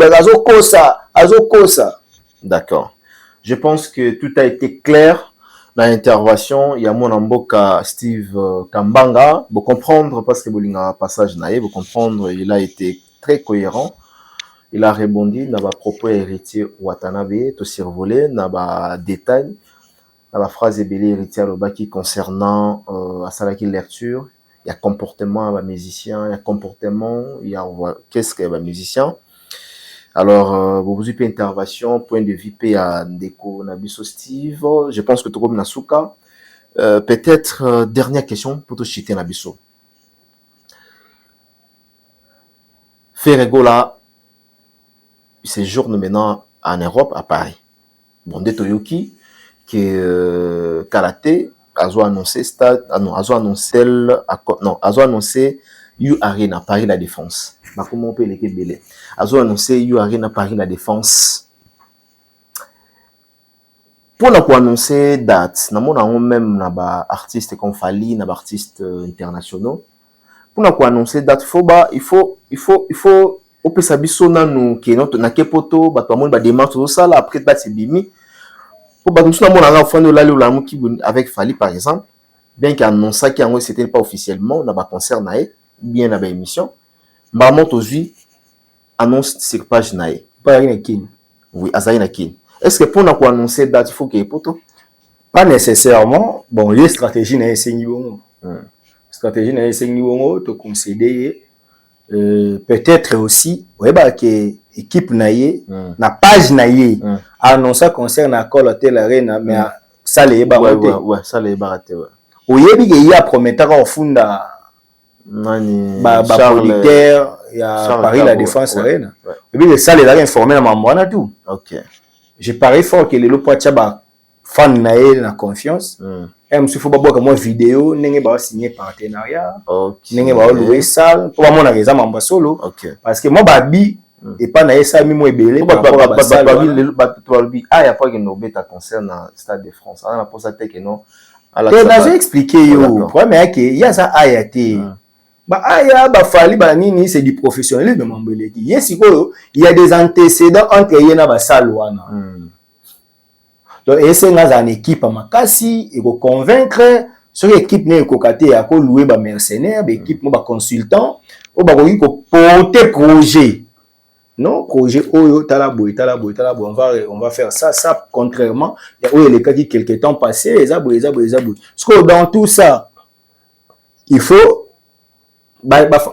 azo kosa. D'accord. Je pense que tout a été clair. Dans l'intervention, il y a mon amboka Steve Kambanga. Vous comprendre parce que vous avez un passage naïf, vous comprendre, il a été très cohérent. Il a rebondi dans ma propre héritier Watanabe, tout survolé, dans ma détail, dans la phrase ébélée héritier Alobaki concernant à Salaki lecture. Il y a comportement à musicien, il y a comportement, il y a qu'est-ce qu'un musicien. Alors, vous avez une intervention, point de vue à Ndeko Nabiso Steve. Je pense que tout comme Nasuka. Peut-être, dernière question pour te chiter Nabiso. Ferregola séjourne maintenant en Europe, à Paris. Bon, de Toyoki, que Karaté, a annoncé stade, non, a annoncé You Arena, Paris La Défense. Bah, comment on peut l'équipe belé? Azo annoncé You Arena Paris La Défense. Pour nous annoncer date, nous avons même des artistes comme Fali, des artistes internationaux. Pour nous annoncer date, il faut on peut s'abisso na nous qui notre na kepoto, ba tout le monde ba démarche tout ça là après date c'est bimi. Pour ba nous na mona fin de la qui avec Fali par exemple, bien qu'annonce qui en c'était pas officiellement, na ba concert naé, bien na ba émission. Maman aujourd'hui annonce sur page naé. Pas rien kin. Oui, azaina kin. Est-ce que pour nous annoncer date il faut qu'il y ait poto? Pas nécessairement. Bon, les stratégies na essengi bongo. Stratégie na essengi bongo to concéder peut-être aussi ouais bah que équipe naie na page naie annonce concerne accord hôtel arena mais ça les baraté. Ouais, ça les baraté ouais. Oyebi que ya prometteur au funda nani ba politaire ya Paris La Défense arena. Et puis ça les a informé na mamona tout. OK. Je parie fort que les lopocha ba fan naie na confiance. Il faut que moi vidéo n'engé pas signer partenariat. N'engé pas louer salle pour moi na raison mamba solo. Parce que moi babi et pas na ça mi moi belé par rapport à salle. Babi ah y a pas que no beta concerne Stade de France. On a posé ça que non. Tu as expliqué yo. Premier que il y a ça ayate. Ba aya ba fali ba nini c'est du professionnalisme mambeleki. Yes il y a des antécédents entre yena ba salle wana. Donc, c'est une équipe à Makasi, il faut convaincre, sur l'équipe n'est pas à louer des mercenaires, des équipes, des consultants, ou des porter projet. Non, projet, on va faire ça, contrairement, il y a les cas qui, quelques temps passé, les abos. Parce que dans tout ça, il faut,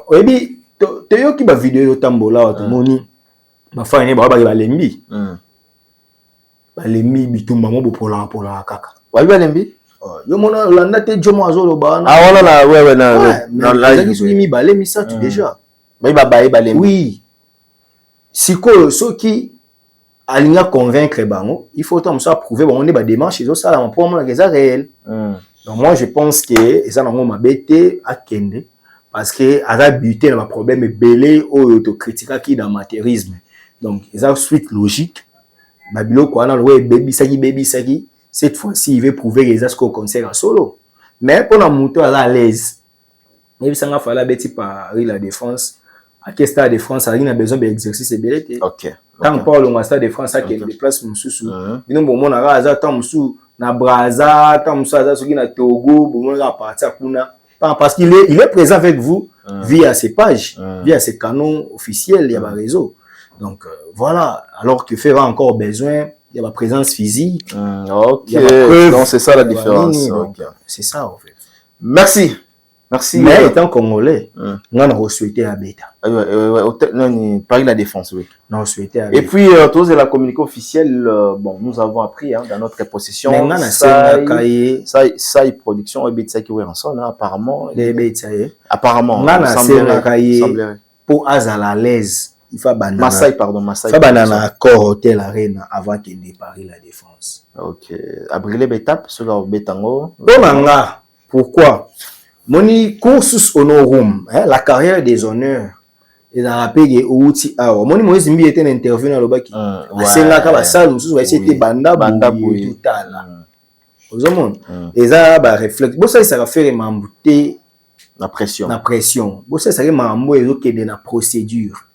oui, tu as vu vidéo tambola, ma fa ne ba lembi ba lembi bitumba mo pola kaka wa lembi yo mona landa te jomo azolo ba ah wala na ouais na la qui sumi ba lembi ça tu déjà ba lembi oui siko soki alinga convaincre bango il faut tant ça prouver bon on est ba démarche ils ont ça là pour moi que ça réel donc moi je pense que ça na ngoma bete akende parce que à buter dans problème belé ou autocritique qui d'amateurisme donc ça suite logique babilo quoi na le baby saki cette fois-ci il veut prouver les as qu'au concert en solo mais pour la moto à l'aise il ça nga fala beti par la défense à quel stade de France a besoin d'exercice belé OK tant Paul au stade de France a qu'il déplace mususu bino bon mona raza tant musu na Brazza tant musu aza soki na Togo bon mona partir kuna parce qu'il est présent avec vous via ses pages, via ses canaux officiels, il y a un réseau. Donc voilà, alors que faire encore besoin, il y a ma présence physique. OK, donc c'est ça la différence. C'est ça en fait. Merci. Mais étant congolais, on a souhaité à Beta. Non, Paris la défense, oui. Non, souhaité à Beta. Et puis, tous la communiqué officielle, bon, nous avons appris dans notre possession. Ça, production, et Beta qui est ensemble, apparemment. Les Beta, apparemment. Pour Azala l'aise, il faut banana. Massai, pardon, Massai. Il faut banana accord hôtel arena avant qu'il n'ait Paris la défense. OK. Abril Beta, sur la Betango. Pourquoi? Moni cursus honorum, la carrière des honneurs. Et dans la paix outi awa. Moni Moïse Mbi était un interview dans le baki. C'est là que la salle nous va essayer banda boui tout à là. Aux hommes. Et ça ba réflexe. Bon ça va faire m'embouter la pression. La pression. Bon ça va m'embouter que de la procédure.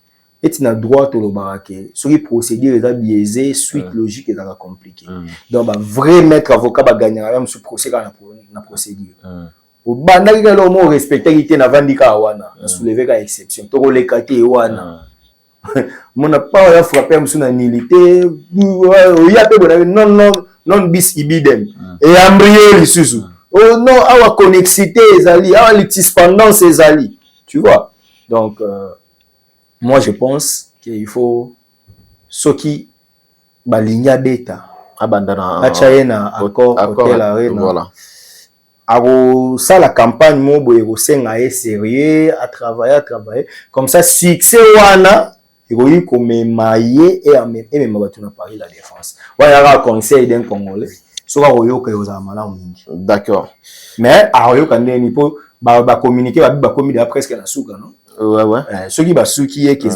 Et tu as droit au baraké. Sur les procédures les a biaisé, suite logique et ça compliqué. Donc vrai maître avocat va gagner même sur procès dans la procédure. Au bandaki ka lo mo respecter ité na vandika wana soulever ka exception to le kate wana mona pas ya frapper musu na nilité ya pe bona non bis ibidem et embryo lisusu oh non awa connexité ezali awa litispendance ezali tu vois donc moi je pense qu'il faut soki balinya beta abandana achayena accord hôtel arena voilà. Alors, ça, la campagne, moi, est sérieux, à travailler. Comme ça, succès, wana, il y comme maillé et même à Paris, la défense. Ouais, il y a un conseil d'un Congolais. Soit d'accord. Mais, quand il faut communiquer, il presque la souka, non? Ouais. Ceux qui va souki qui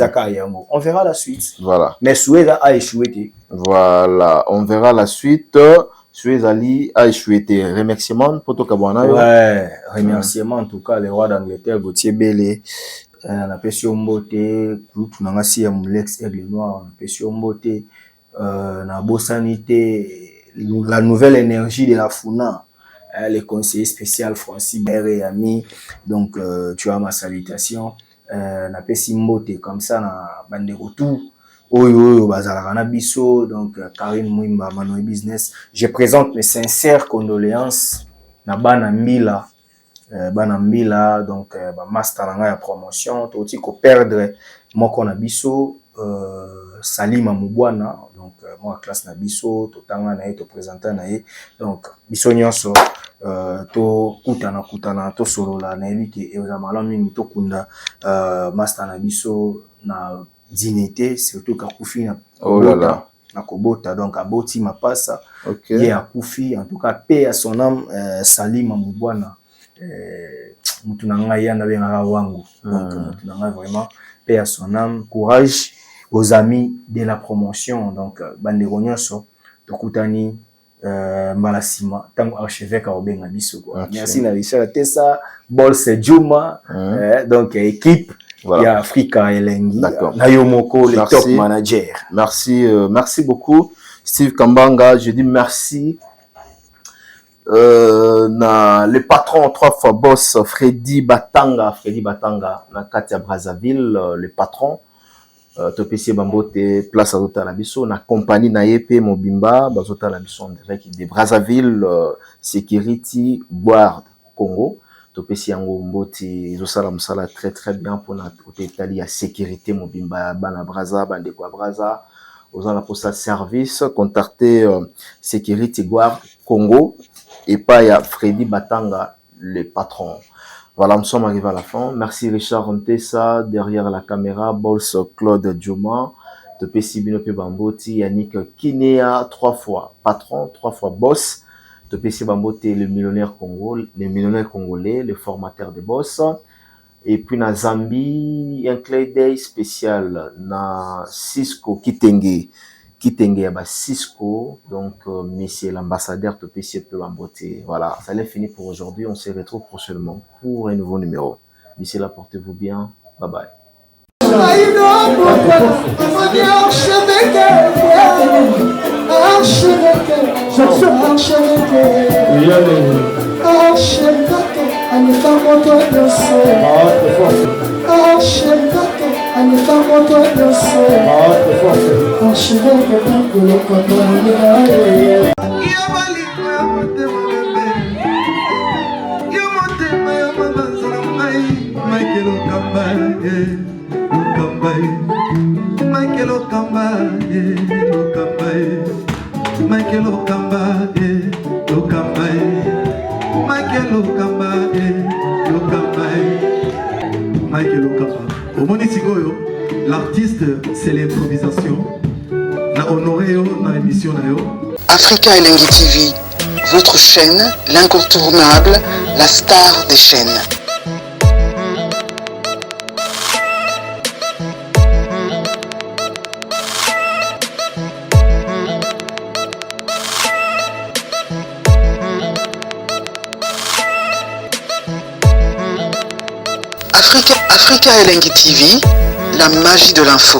on verra la suite. Voilà. Mais Soué a échoué. Voilà, on verra la suite. Suez Ali a échoué. Remerciements pour tout Kabwana. Ouais, remerciements en tout cas, les rois d'Angleterre, Gauthier Bélé, on a péché Mbote, on a aussi l'ex Aigle Noir, on a péché Mbote, la Bossanité, la nouvelle énergie de la Founa, les conseillers spéciaux Francis Béré Ami, donc tu as ma salutation, on a péché Mbote comme ça, on a bandé retour. Oyo bazalaka biso donc Karine Mouimba Manoy Business, je présente mes sincères condoléances na bana mbila donc ba master na ya promotion toti ko perdre moko na biso Salima Mubwana donc moi classe na biso totanga na to présenter na ye donc biso nyonso to kutana to solola na yiki e ozamala mingi to kunda master na biso na dignité surtout Kakufi na kobota donc aboti mapasa ye akufi en tout cas paix à son âme Salima Mubwana mutu na ngai yana benga wangu donc mutu na ngai vraiment paix à son âme courage aux amis de la promotion donc bandeko nyonso tokutani malasima tango archevêque obenga biso quoi merci na Richard Tessa Bolse Juma donc équipe. Voilà. Il y a Africa Elengi, Nayomoko, le top manager. Merci beaucoup. Steve Kambanga, je dis merci. Le patron, 3 fois boss, Freddy Batanga, na Katia Brazzaville, le patron. Topesi Bambote, place à Zotalabiso, na compagnie na Yepe Mobimba, Bazotalabiso, de Brazzaville, Security Guard Congo. topesi yango mboti ezosala mosala très très bien mpona kote etali ya sécurité mobimba ya bana braza bandeko ya braza oza na posa service contacter sécurité guard Congo et pas ya Freddy Batanga le patron. Voilà, nous sommes arrivés à la fin. Merci Richard Ntessa derrière la caméra, Bols Claude Djuma, topesi binope bamboti Yannick Kinea 3 fois patron 3 fois boss. Topesi Bambote, le millionnaire congolais, le formateur de boss. Et puis na Zambie, un clin d'œil spécial na Cisco Kitenge ya Cisco, donc monsieur l'ambassadeur Topesi Bambote. Voilà, ça l'est fini pour aujourd'hui. On se retrouve prochainement pour un nouveau numéro. D'ici là, portez-vous bien. Bye bye. L'artiste, c'est l'improvisation. Na honoré dans l'émission. Africa Elengi TV, votre chaîne, l'incontournable, la star des chaînes. Africa Elengi TV, la magie de l'info.